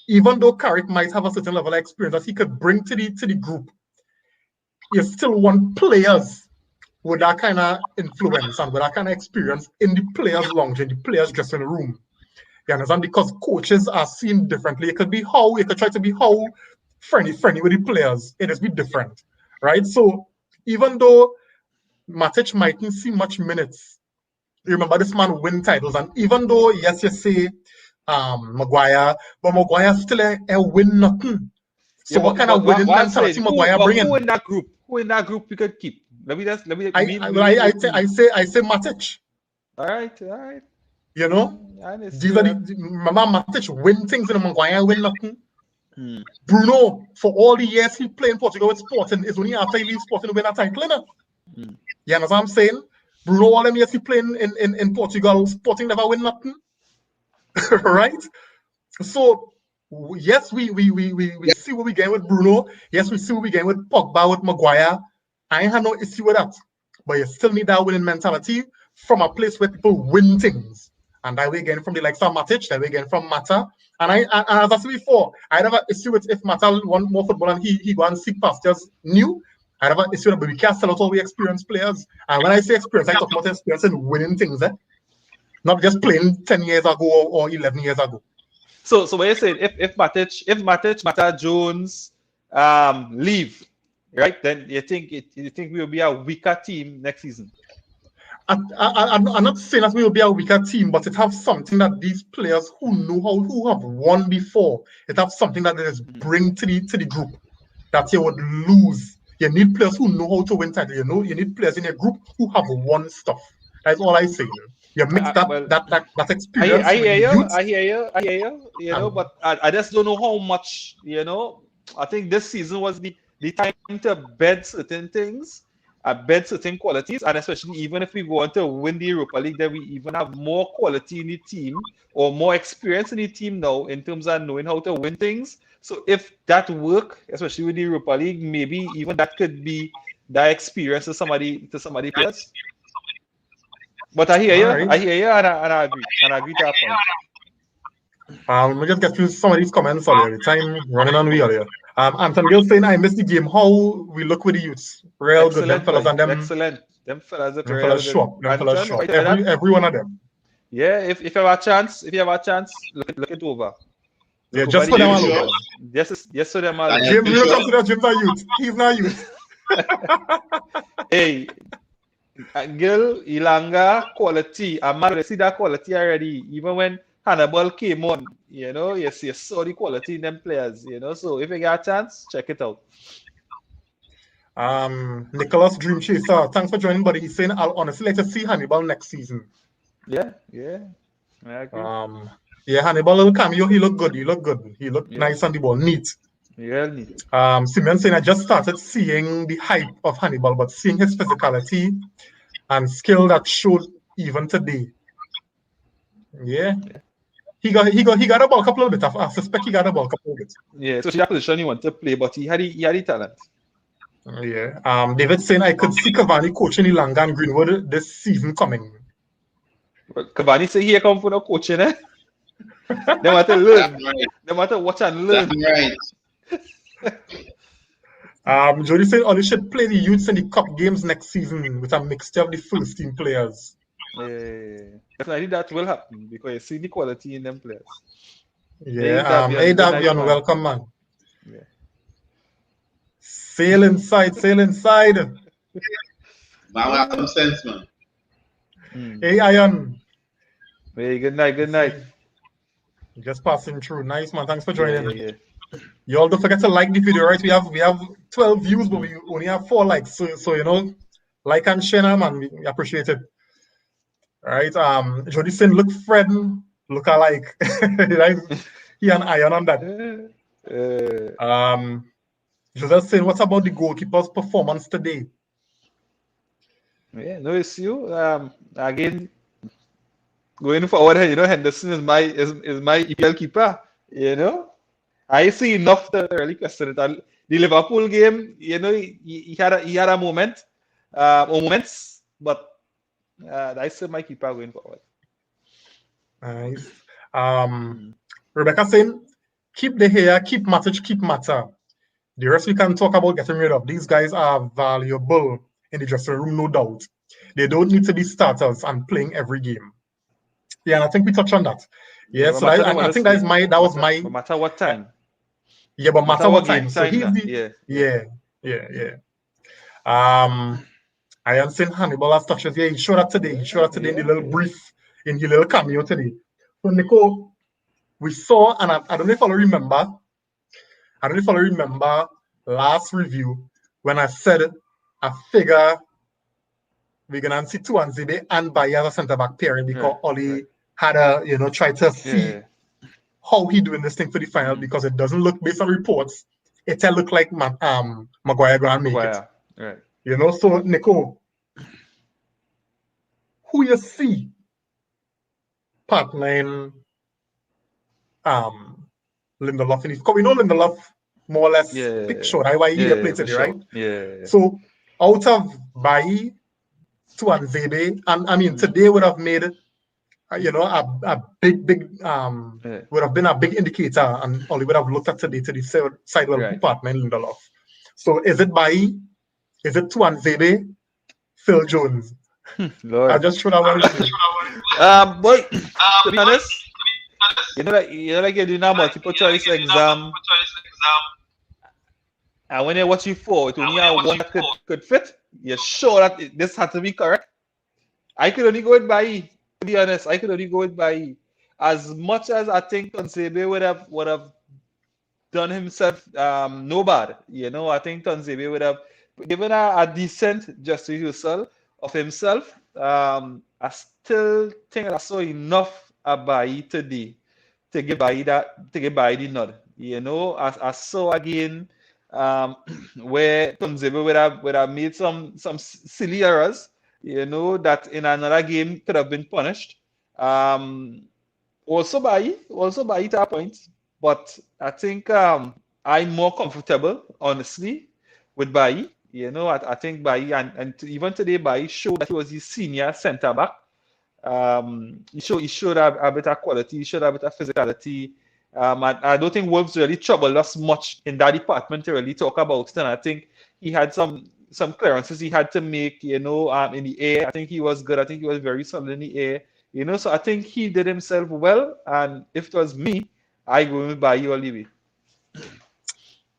S2: even though Carrick might have a certain level of experience that he could bring to the group, you still want players with that kind of influence and with that kind of experience in the players' lounge, in the players' dressing room. You understand? Because coaches are seen differently. It could try to be how friendly with the players. It is be different, right? So even though Matic mightn't see much minutes, remember this man win titles, and even though yes, you say Maguire, but Maguire still a win nothing. So what kind of winning mentality Maguire bringing?
S3: Who in that group we could keep? I say
S2: Matic.
S3: All right.
S2: These are remember Matic win things and Maguire win nothing. Bruno, for all the years he played in Portugal with Sporting, is only after he leaves Sporting to win a title. You understand what I'm saying? Bruno, all them years he played in Portugal, Sporting never win nothing. Right? So yes, we see what we get with Bruno. Yes, we see what we get with Pogba, with Maguire. I ain't had no issue with that. But you still need that winning mentality from a place where people win things. And that way again from the likes of Matic, that way again from Mata. And as I said before, I have an issue with if Mata want more football and he go and seek pastures new. I have an issue with, but we can't sell out all the experienced players. And when I say experience, I talk about experience in winning things, not just playing 10 years ago or 11 years ago.
S3: So what you saying, if Matic, Mata, Jones leave, right? Then you think we will be a weaker team next season?
S2: I'm not saying that we will be a weaker team, but it have something that these players who have won before, it have something that they just bring to the group that you would lose. You need players who know how to win titles. You need players in your group who have won stuff. That's all I say. You mix that experience.
S3: I hear you. But I just don't know how much. I think this season was the time to bed certain things. embed certain qualities, and especially even if we go on to win the Europa League, then we even have more quality in the team or more experience in the team now in terms of knowing how to win things. So if that work, especially with the Europa League, maybe even that could be that experience to somebody else. But I hear you,
S2: Alright.
S3: I hear you, and I agree, and I agree to that point.
S2: Let me just get through some of these comments earlier. The time running on we earlier. Anton Gill saying, I missed the game. How we look with the youths? Real good. Them fellas and them.
S3: Excellent. Them fellas are
S2: Them
S3: real
S2: fellas
S3: good.
S2: shop. Them fellas
S3: Anton,
S2: shop.
S3: right there, that?
S2: Every one of them.
S3: Yeah, if you have a chance, look it over.
S2: Yeah, just for them all over.
S3: Yes, for them all over.
S2: James, we don't consider James a youth. He's not youth.
S3: Hey, Gil, Ilanga, quality. I'm mad to see that quality already. Even when Hannibal came on, you know, you saw the quality in them players, you know. So if you get a chance, check it out.
S2: Nicholas Dream Chaser, thanks for joining, buddy. He's saying, I'll honestly like to see Hannibal next season.
S3: Yeah. I agree.
S2: Yeah, Hannibal little cameo, he looked good. He looked nice on the ball, neat.
S3: Yeah, neat.
S2: Simeon saying, I just started seeing the hype of Hannibal, but seeing his physicality and skill that showed even today. Yeah. He got a ball couple of bit. I suspect he got a ball couple of bit.
S3: Yeah, so that position he wanted to play, but he had the talent.
S2: Yeah. David saying I could see Cavani coaching Ilanga and Greenwood this season coming.
S3: Well, Cavani say he come for no coaching, eh? They want to learn. Right. They want to watch and learn.
S2: Right. Jody said Oli should play the youths in the cup games next season with a mixture of the first team players.
S3: Definitely that will happen because you see the quality in them players.
S2: Yeah. Hey Davion, welcome, man. Yeah. Sail inside.
S4: Man, have some sense, man.
S2: Hey, Ian.
S3: Hey, good night.
S2: Just passing through. Nice, man. Thanks for joining. Yeah. You all don't forget to like the video, right? We have 12 views, but we only have 4 likes. So you know, like and share, man. We appreciate it. All right. Jody saying, look, Fred, look alike. He and Ian on that. Joseph saying, what about the goalkeeper's performance today?
S3: Yeah, no issue. Again, going forward, you know, Henderson is my EPL keeper. You know, I see enough to really question it. And the Liverpool game, you know, he had a moment, or moments, but I still my keeper going forward.
S2: Nice. Rebecca saying, keep the hair, keep Matic, keep Mata. The rest we can talk about getting rid of. These guys are valuable in the dressing room, no doubt. They don't need to be starters and playing every game. Yeah, and I think we touched on that. Yeah, so I think that was my.
S3: No matter what time.
S2: Yeah, but matter what time. So he's
S3: yeah.
S2: I am saying Hannibal has touches. Yeah, he showed that today. He showed that today in the little brief, in the little cameo today. So Nico, we saw, and I don't know if I remember. I don't know if I remember last review when I said I figure we're gonna see Tuanzebe and Baye as a centre back pairing because Oli had tried to see how he doing this thing for the final because it doesn't look based on reports. It look like Maguire gonna make it.
S3: Right.
S2: You know, so Nico, who you see partnering Lindelof in his, because we know Lindelof more or less big shot. Why he played today, right?
S3: Yeah.
S2: So out of Baye to Anzebe, and I mean today would have made a big would have been a big indicator, and Oli would have looked at today to the side who partner Lindelof. So is it Baye? Is it Tuanzebe? Phil Jones?
S3: Lord.
S2: I just should have wanted
S3: boy, to be honest, you know, like you're doing a multiple choice exam, and when you're watching 4, it only have one that could fit. You're sure that this had to be correct. I could only go with Baye. To be honest, I could only go with Baye. As much as I think Tuanzebe would have done himself no bad, you know, I think Tuanzebe would have given a decent justice result of himself. I still think I saw enough of Baye today to give Baye the nod. You know, I saw again where Tunzebe would have made some silly errors, that in another game could have been punished. Also by that point, but I think I'm more comfortable, honestly, with Bailly. I think Bailly and even today Bailly showed that he was his senior centre back. He showed a bit of quality, he showed a bit of physicality. I don't think Wolves really troubled us much in that department to really talk about it. And I think he had some clearances he had to make, in the air. I think he was good. I think he was very solid in the air. So I think he did himself well. And if it was me, I go with Bailly all the way.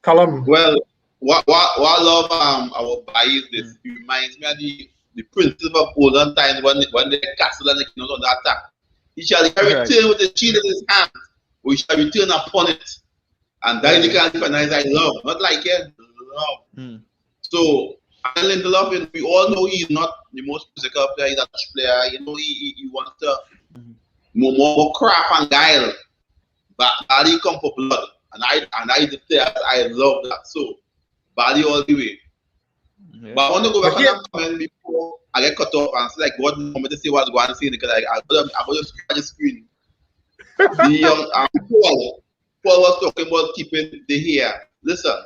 S2: Callum.
S4: Well, what I love our Bailly is this. It reminds me of the principle of olden times when the castle and the kingdom on the attack. He shall return with the shield in his hand. We shall return upon it. And that is the kind of defense I love. Not like love. So, Alan Lindelof, we all know he's not the most physical player, he's a touch player. He wants to more craft and guile. But Bailly come for blood. And I the players, I love that. So, Bailly all the way. Yeah. But I want to go back on that comment before I get cut off and say, like, what do you want me to say what's going on because I'm going to scratch the screen. The young Paul was talking about keeping the hair. Listen,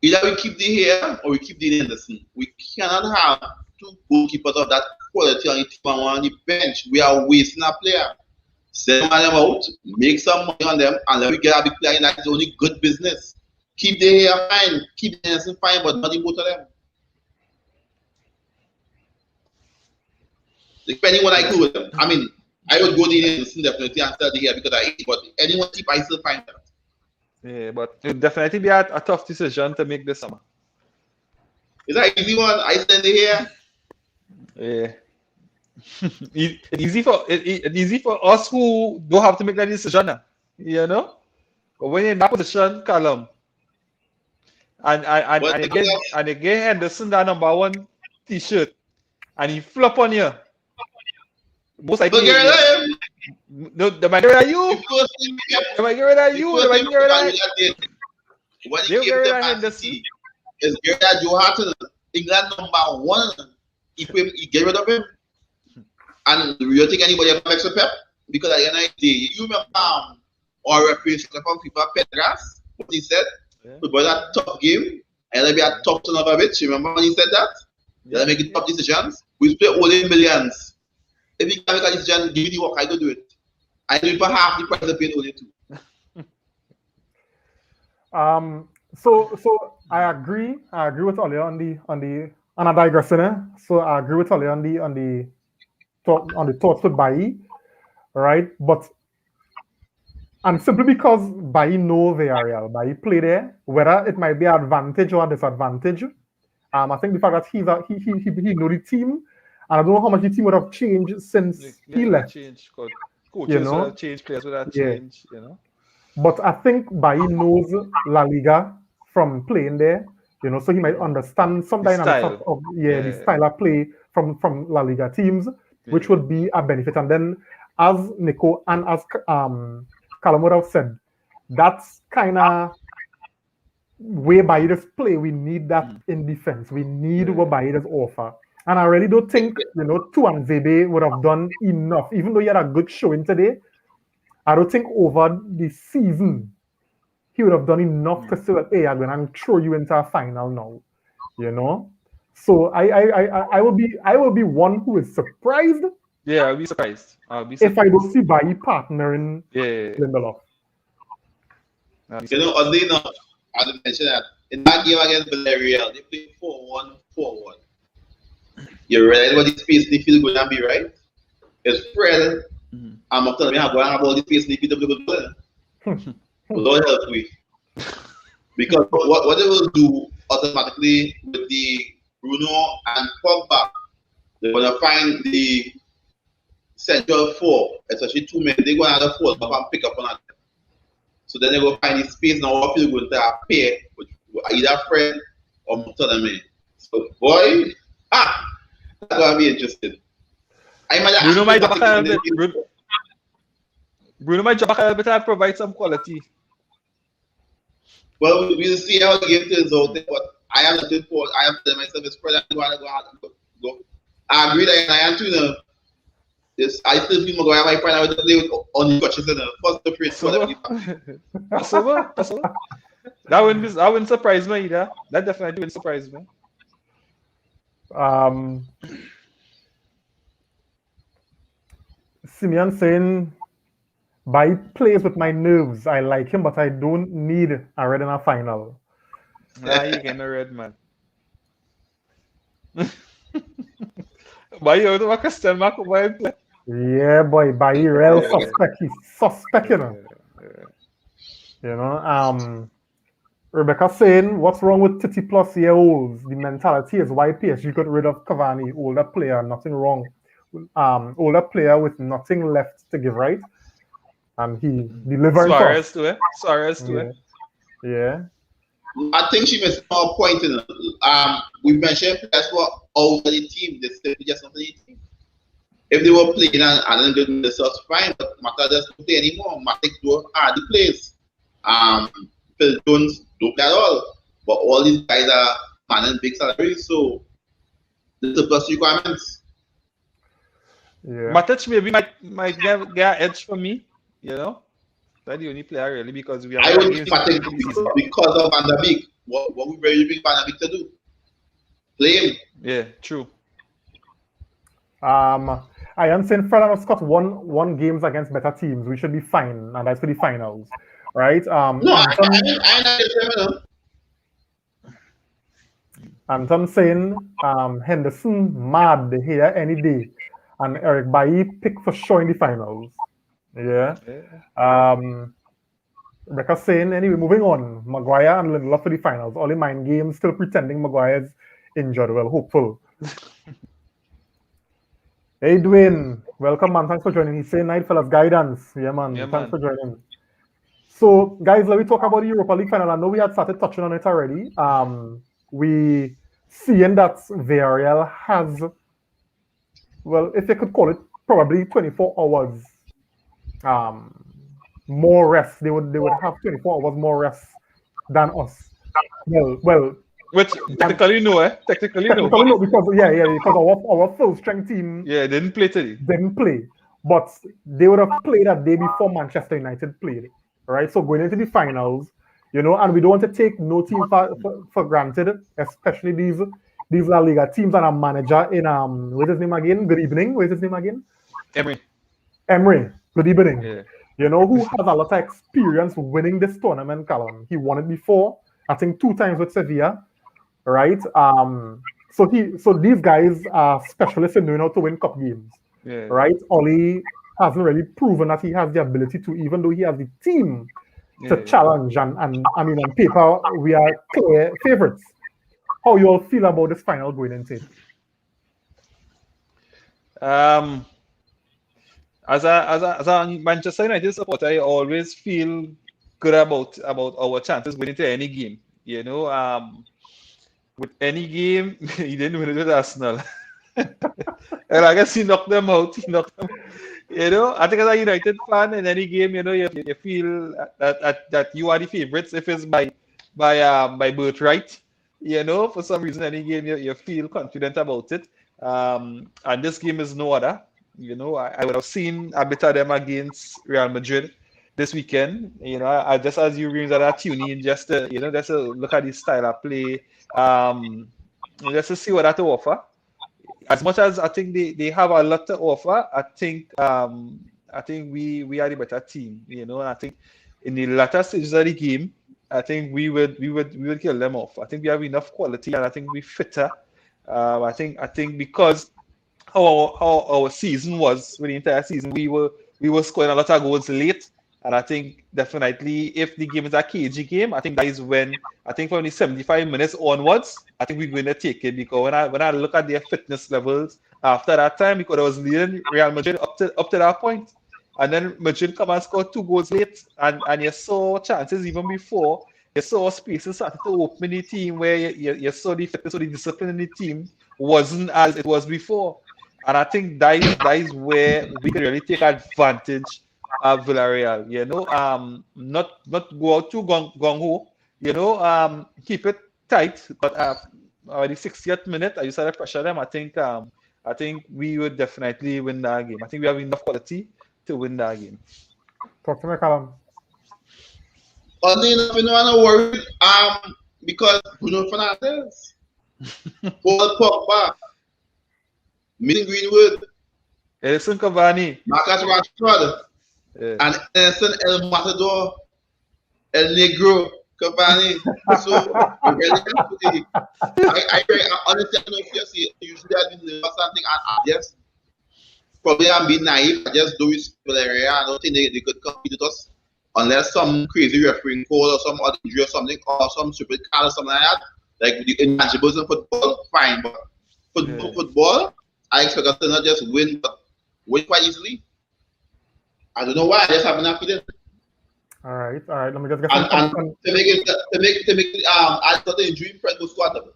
S4: either we keep the hair or we keep the Anderson. We cannot have two goalkeepers of that quality on the team and one on the bench. We are wasting a player. Send them out, make some money on them, and let me get a big player in that is only good business. Keep the hair fine, keep the Anderson fine, but not the both of them. Depending what I do with them. I mean, I would go the Anderson definitely and start the hair because I hate, but anyone keep, I still find that.
S3: Yeah, but it definitely be a tough decision to make this summer.
S4: Is that an easy one? I send the hair.
S3: Yeah. It's easy for us who don't have to make that decision, But when you're in that position, Callum, and again Henderson that number 1 t-shirt, and he flop on you. Most likely, no, they might get rid of you. They might get rid of you. They might get rid of
S4: when he came to Henderson, is Gerard Joe Harton, England number 1. He get rid of him. And do you think anybody ever makes a Pep? Because at the end of the day, you remember our representative from FIFA, Pedras, what he said? It was a tough game, and it'll be a tough turn of a bit. You remember when he said that? They'll make it tough decisions. We play only millions. If you can make a decision, give me the work, I go do it. I do it for half the price of paying only 2.
S2: So I agree with Oli on the and I digress, so I agree with Oli on the thoughts with Bailly, right? But and simply because Bailly know the area, Bailly play there, whether it might be an advantage or a disadvantage. I think the fact that he know the team, and I don't know how much the team would have changed since he left.
S3: Coaches would have changed, players would have changed,
S2: But I think Bailly knows La Liga from playing there, so he might understand some dynamics of the style of play from La Liga teams, which would be a benefit. And then, as Nico and as Callum would have said, that's kind of where Bailly does play. We need that in defense. We need what Bailly does offer. And I really don't think, Tuanzebe would have done enough. Even though he had a good showing today, I don't think over the season he would have done enough to say, hey, I'm going to throw you into a final now. So I will be one who is surprised.
S3: Yeah, I'll be surprised.
S2: If I don't see Bailly partnering Lindelof.
S4: Oddly enough, I didn't mention that in that game against Villarreal, they played 4-1-4-1. You realize what the space in the field going to be, right? It's spread. I'm not telling you I'm going to have all the space in the field to go. Lord help me. Because what they will do automatically with the Bruno and Pogba, they're going to find the central 4, especially 2 men. They're going to have a 4 and pick up on that. So then they go find the space now. What people going to pair with either Fred or Mutadame. So boy, that's going to be interesting.
S3: Bruno might jump back a little bit. Bruno might jump back a little bit and provide some quality.
S4: Well, we'll see how the game turns out. But I am looking forward. I have to myself it's probably go. I agree that I am too. Yes, I still feel Maguire might find out to play with only touches in the first the first
S3: Possible. That wouldn't surprise me either. That definitely wouldn't surprise me.
S2: Simeon saying, "By plays with my nerves. I like him, but I don't need a red in a final."
S3: Nah, you get no red, man. But you have a question mark over him.
S2: Yeah, boy, by real suspect. He's suspect, you know. You know, Rebecca saying, "What's wrong with 30-plus-year-olds? The mentality is why PSG got rid of Cavani, older player, nothing wrong. Older player with nothing left to give, right? And he delivered."
S3: Suarez too, eh?
S2: Yeah.
S4: I think she missed a point in we mentioned players were out of the team. They still just not the team. If they were playing and then doing the stuff fine, but Mata doesn't play anymore. Matic do the plays. Phil Jones don't play at all. But all these guys are manning big salaries, so there's a plus requirements.
S2: Yeah.
S3: Matic maybe might get an edge for me, you know. That's the only player really because we have.
S4: I would Matic because of Van der Beek. What we really bring Van der Beek to do? Play him.
S3: Yeah, true.
S2: I am saying Fred and Scott won games against better teams. We should be fine, and that's for the finals, right?
S4: No, I
S2: Anton saying Henderson mad here any day, and Eric Bailly pick for sure in the finals. Yeah. Rebecca saying anyway, moving on. Maguire and Lindelof for the finals. All in mind games, still pretending Maguire's injured. Well, hopeful. Hey Dwayne, welcome man. Thanks for joining. He's saying night fellas guidance. Yeah man. Thanks for joining. So guys, let me talk about the Europa League final. I know we had started touching on it already. We seeing that Villarreal has, well, if you could call it, probably 24 hours more rest. They would have 24 hours more rest than us. Well.
S3: Which technically no, Technically no.
S2: Because our full strength team
S3: didn't play today.
S2: Didn't play. But they would have played that day before Manchester United played. Right? So going into the finals, you know, and we don't want to take no team for granted, especially these La Liga teams and a manager in what's his name again? Good evening. What's his name again? Emery. Good evening. Yeah. You know, who has a lot of experience winning this tournament, Callum. He won it before, I think 2 times with Sevilla. Right? So these guys are specialists in knowing how to win cup games.
S3: Yeah.
S2: Right? Oli hasn't really proven that he has the ability to, even though he has the team to challenge. And I mean, on paper, we are clear favorites. How you all feel about this final going into it?
S3: As a Manchester United supporter, I always feel good about our chances going into any game. You know, with any game, he didn't win it with Arsenal. And I guess he knocked them out. You know, I think as a United fan in any game, you know, you feel that you are the favorites if it's by birthright. You know, for some reason, any game you feel confident about it. And this game is no other. You know, I would have seen a bit of them against Real Madrid this weekend. You know, I just as you read that tuning in just to, you know, just to look at the style of play, just to see what that to offer. As much as I think they have a lot to offer, I think we are the better team. You know, and I think in the latter stages of the game, I think we would kill them off. I think we have enough quality, and I think we're fitter. I think because how our season was, with the entire season, we were scoring a lot of goals late. And I think definitely if the game is a cagey game, I think that is when, I think from the 75 minutes onwards, I think we're going to take it. Because when I look at their fitness levels after that time, because I was leading Real Madrid up to that point, and then Madrid come and score 2 goals late, and you saw chances even before, you saw spaces started to open in the team where you saw the fitness or the discipline in the team wasn't as it was before. And I think that is where we can really take advantage of Villarreal, you know, not go out too gung ho, keep it tight. But already 60th minute, I just had to pressure them. I think we would definitely win that game. I think we have enough quality to win that game.
S2: Talk to me, Callum.
S4: Oddly enough, you know, I'm not worried. Because Bruno Fernandes, Paul Pogba, Mason Greenwood,
S3: Edison Cavani,
S4: Marcus Rashford, and Edson El Matador, El Negro, Cavani. So, really, I honestly don't know if you see, usually I deliver something, and I just, probably I'm being naive, I just do respect the area. I don't think they could compete with us unless some crazy refereeing call or some other injury or something, or some stupid card or something like that. Like the intangibles in football, fine, but football, I expect us to not just win, but win quite easily. I don't know why. I just have enough feeling.
S2: All right. Let me just get
S4: and to make it I thought the injury Fred was squattable.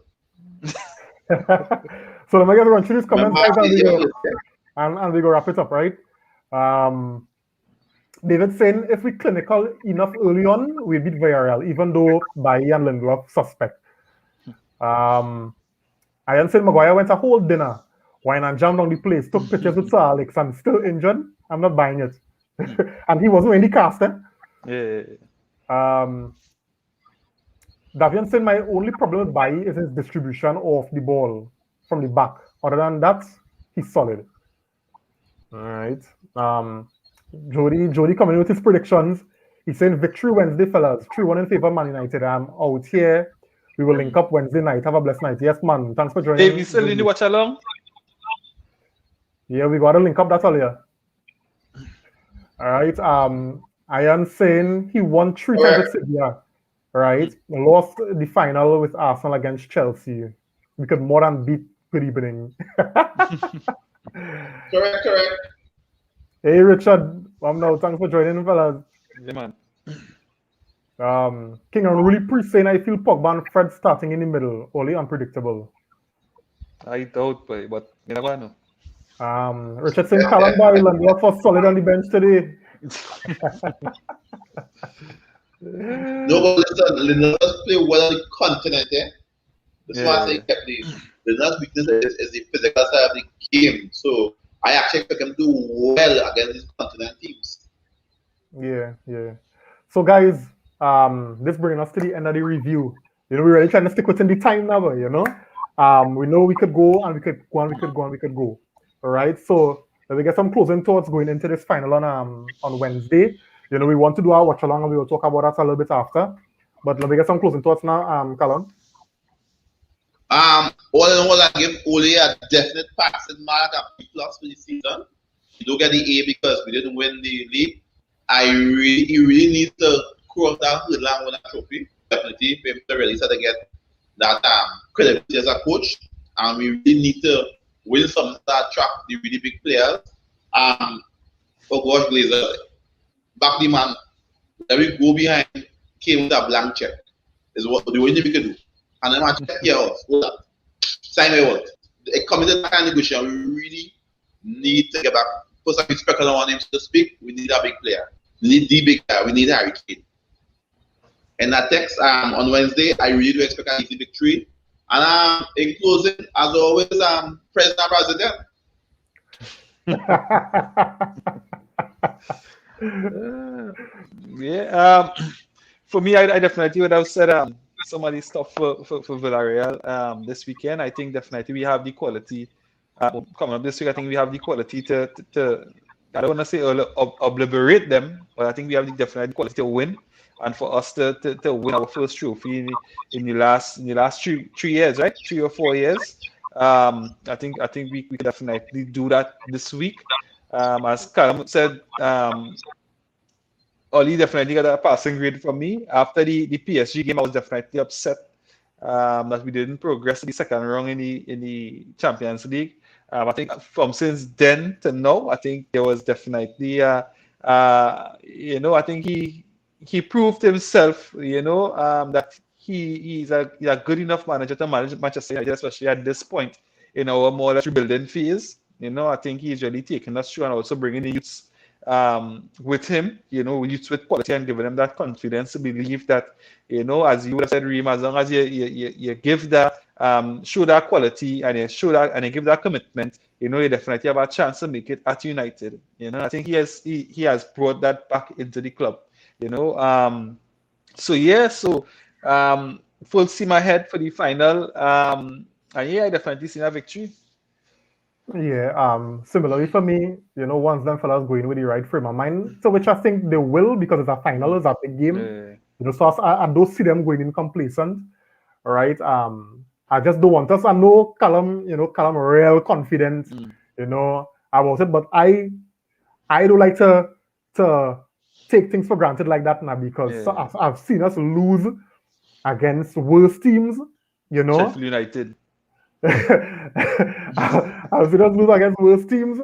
S2: So let me get run through these comments, guys, and we go wrap it up, right? David saying if we clinical enough early on, we beat Villarreal, even though Bailly and Lindelof suspect. Ian saying Maguire went a whole dinner, wine and jammed on the place, took pictures with Sir Alex and still injured. I'm not buying it. And he wasn't in the cast, eh?
S3: Yeah.
S2: Davian saying my only problem with Bailly is his distribution of the ball from the back. Other than that, he's solid. All right. Jody coming with his predictions. He's saying victory Wednesday, fellas. 3-1 in favor of Man United. I'm out here. We will link up Wednesday night. Have a blessed night. Yes, man. Thanks for joining.
S3: Hey, we still need to watch along?
S2: Yeah, we got to link up that earlier. All right. Ian saying he won 3 times with Sevilla. Right. Lost the final with Arsenal against Chelsea. We could more than beat good evening.
S4: Correct.
S2: Hey, Richard. Thanks for joining, fellas.
S3: Yeah, man.
S2: King Unruly Priest saying I feel Pogba and Fred starting in the middle, only unpredictable.
S3: I doubt, but you never know.
S2: Richard saying Callum Barry Lindelof was solid on the bench today.
S4: No, but listen, Lindelof play well on the continent, eh? That's why I say Lindelof's weakness is the physical side of the game. So I actually expect him to do well against these continent teams.
S2: Yeah. So guys, this brings us to the end of the review. You know, we're really trying to stick within the time now, you know. We know we could go and we could go. All right. So let me get some closing thoughts going into this final on Wednesday. You know, we want to do our watch along and we will talk about that a little bit after. But let me get some closing thoughts now, Callum.
S4: All in all, I give Ole a definite passing mark at B+ for the season. You don't get the A because we didn't win the league. He really needs to cross that hurdle and win a trophy. Definitely for him to really start to get that credibility as a coach. And we really need to win some that track the really big players. For gosh, Glazer, back the man. Let me go behind, came with a blank check. Is what the only thing we can do. And then I check here out. Sign my word. Coming to that kind of negotiation, we really need to get back. First, I expect on him to speak. We need a big player. We need the big player. We need Harry Kane. And that text on Wednesday, I really do expect an easy victory. And in closing, as always, President
S3: President. For me, I definitely would have said some of the stuff for Villarreal this weekend. I think definitely we have the quality. Coming up this week, I think we have the quality to I don't want to say obliterate them, but I think we have definitely the quality to win. And for us to win our first trophy in the last 3 years, right? 3 or 4 years. I think we could definitely do that this week. As Callum said, Oli definitely got a passing grade from me. After the PSG game, I was definitely upset that we didn't progress to the second round in the Champions League. I think from since then to now, I think there was definitely I think he proved himself, that he's a good enough manager to manage Manchester United, especially at this point in our more or less rebuilding phase. I think he's really taken us through and also bringing the youths with him, youth with quality and giving them that confidence to believe that, as you would have said, Reem, as long as you give that, show that quality and you show that and you give that commitment, you definitely have a chance to make it at United. I think he has brought that back into the club. Full steam ahead for the final. And I definitely seen a victory.
S5: Yeah, similarly for me, once them fellas going with the right frame of mind, so which I think they will because it's a final, it's a big game. So I don't see them going in complacent, right? I just don't want us. I know Callum real confident, about it, but I don't like to take things for granted like that now because I've seen us lose against worse teams,
S3: Sheffield United.
S5: I've seen us lose against worse teams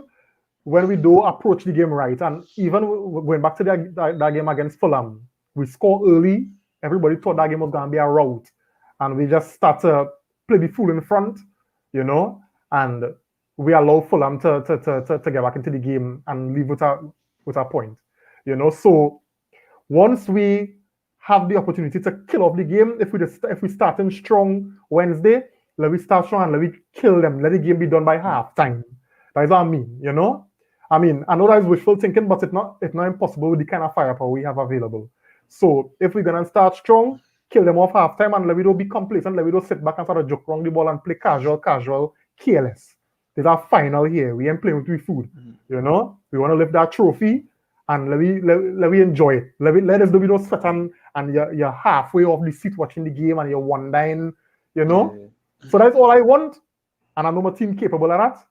S5: when we do approach the game right. And even going back to that game against Fulham, we score early. Everybody thought that game was going to be a rout. And we just start to play the fool in front, and we allow Fulham to get back into the game and leave with a point. So once we have the opportunity to kill off the game, if we start in strong Wednesday, let me start strong and let me kill them. Let the game be done by half time. That's what I mean, I mean, I know that is wishful thinking, but it's not impossible with the kind of firepower we have available. So if we're gonna start strong, kill them off half time and let me don't be complacent, let me don't sit back and sort of joke around the ball and play casual, careless. There's our final here. We ain't playing with food. We want to lift that trophy and let me enjoy it. Let us do those sweat and you're halfway off the seat watching the game and you're wondering, So that's all I want, and I know my team capable of that.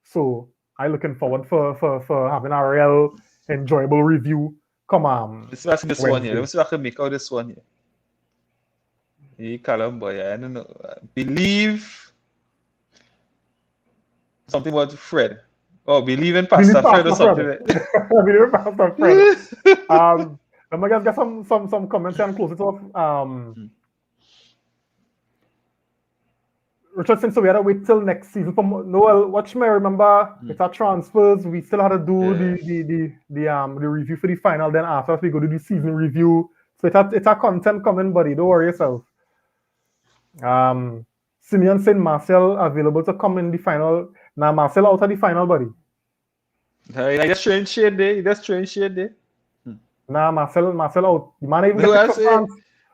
S5: So I'm looking forward for having a real enjoyable review. Come on.
S3: Let's see this one here. Let me see if I can make out this one here. Hey, Callum, boy, I don't know. Believe something about Fred. Oh, believe in Pastor Fred or something.
S5: Believe in Pastor Fred. Let me get some comments and close it off. Richard, since we had to wait till next season for Noel, watch me. Remember, it's our transfers. We still had to do the review for the final. Then after we go to the season review. So it's a content coming, buddy. Don't worry yourself. Simeon said Marcel available to come in the final. Now Marcel out of the final, buddy.
S3: He just throwing shade there.
S5: Nah, Marcel out. The man even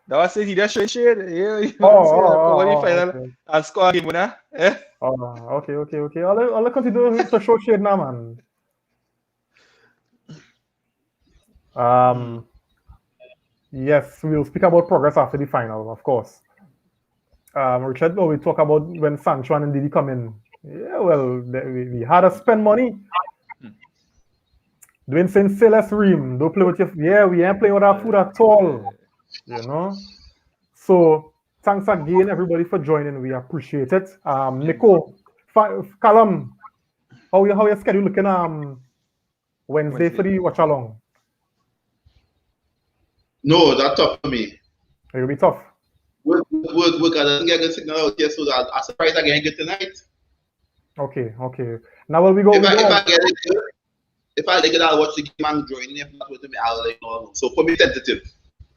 S3: that was it. He just throwing shade. Yeah.
S5: Final
S3: and score a game winner.
S5: Okay. I'll continue to show shade now, man. Yes, we'll speak about progress after the final, of course. Richard, we talk about when Sancho and Ndidi come in. Yeah, well, we had to spend money. Dwayne saying, say less Reem. Don't play with your... Yeah, we ain't playing with our food at all. So, thanks again, everybody, for joining. We appreciate it. Nico, Callum, how your schedule looking Wednesday for the watch along?
S4: No, that's tough for me.
S5: It'll be tough.
S4: Work, I didn't get a good signal out here, so that I'm surprised I get tonight.
S5: Okay. Now, will we go?
S4: If I like it, I'll watch the game and join. If not, I'll like no. So for me, tentative.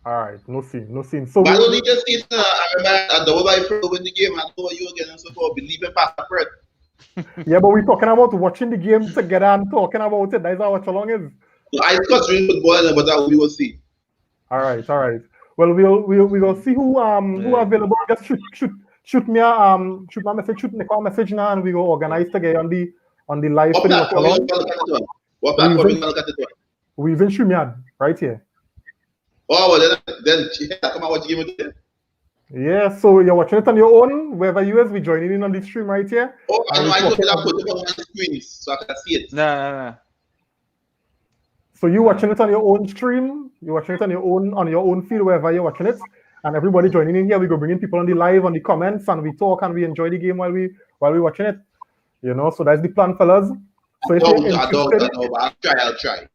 S5: All right, no scene. So
S4: but I don't need to see. I remember I double by Fred win the game. I know you again, so for believe in Pastor Fred.
S5: Yeah, but we're talking about watching the game together and talking about it. That's how watch along is.
S4: So I got real football, but that we will see.
S5: All right. Well, we'll see who available. Just shoot me my message, shoot Nico a message now, and we go organize to get on the live.
S4: What platform you look at it?
S5: We even stream right here.
S4: Oh well, then come and watch the game with them.
S5: Yeah, so you're watching it on your own, wherever you is. We joining in on the stream right here.
S4: Oh, I put it on the screen so I can see it.
S3: Nah.
S5: So you watching it on your own stream, you're watching it on your own feed, wherever you're watching it, and everybody joining in here. We go bringing people on the live, on the comments, and we talk and we enjoy the game while we watching it. So that's the plan, fellas. So if
S4: I don't know, but I'll try.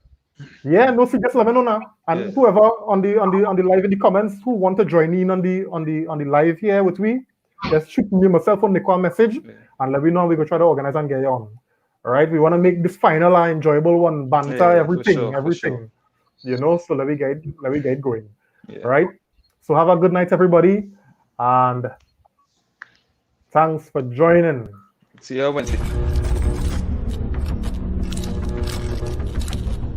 S5: Yeah, no, so just let me know now. And whoever on the live in the comments who want to join in on the live here with me, just shoot me myself on Nico a message and let me know. We go try to organize and get you on. All right, we want to make this final an enjoyable one, banter,
S3: Yeah,
S5: everything,
S3: for
S5: everything. You know, so let me get going.
S3: Yeah.
S5: All right. So have a good night, everybody, and thanks for joining.
S3: See you Wednesday.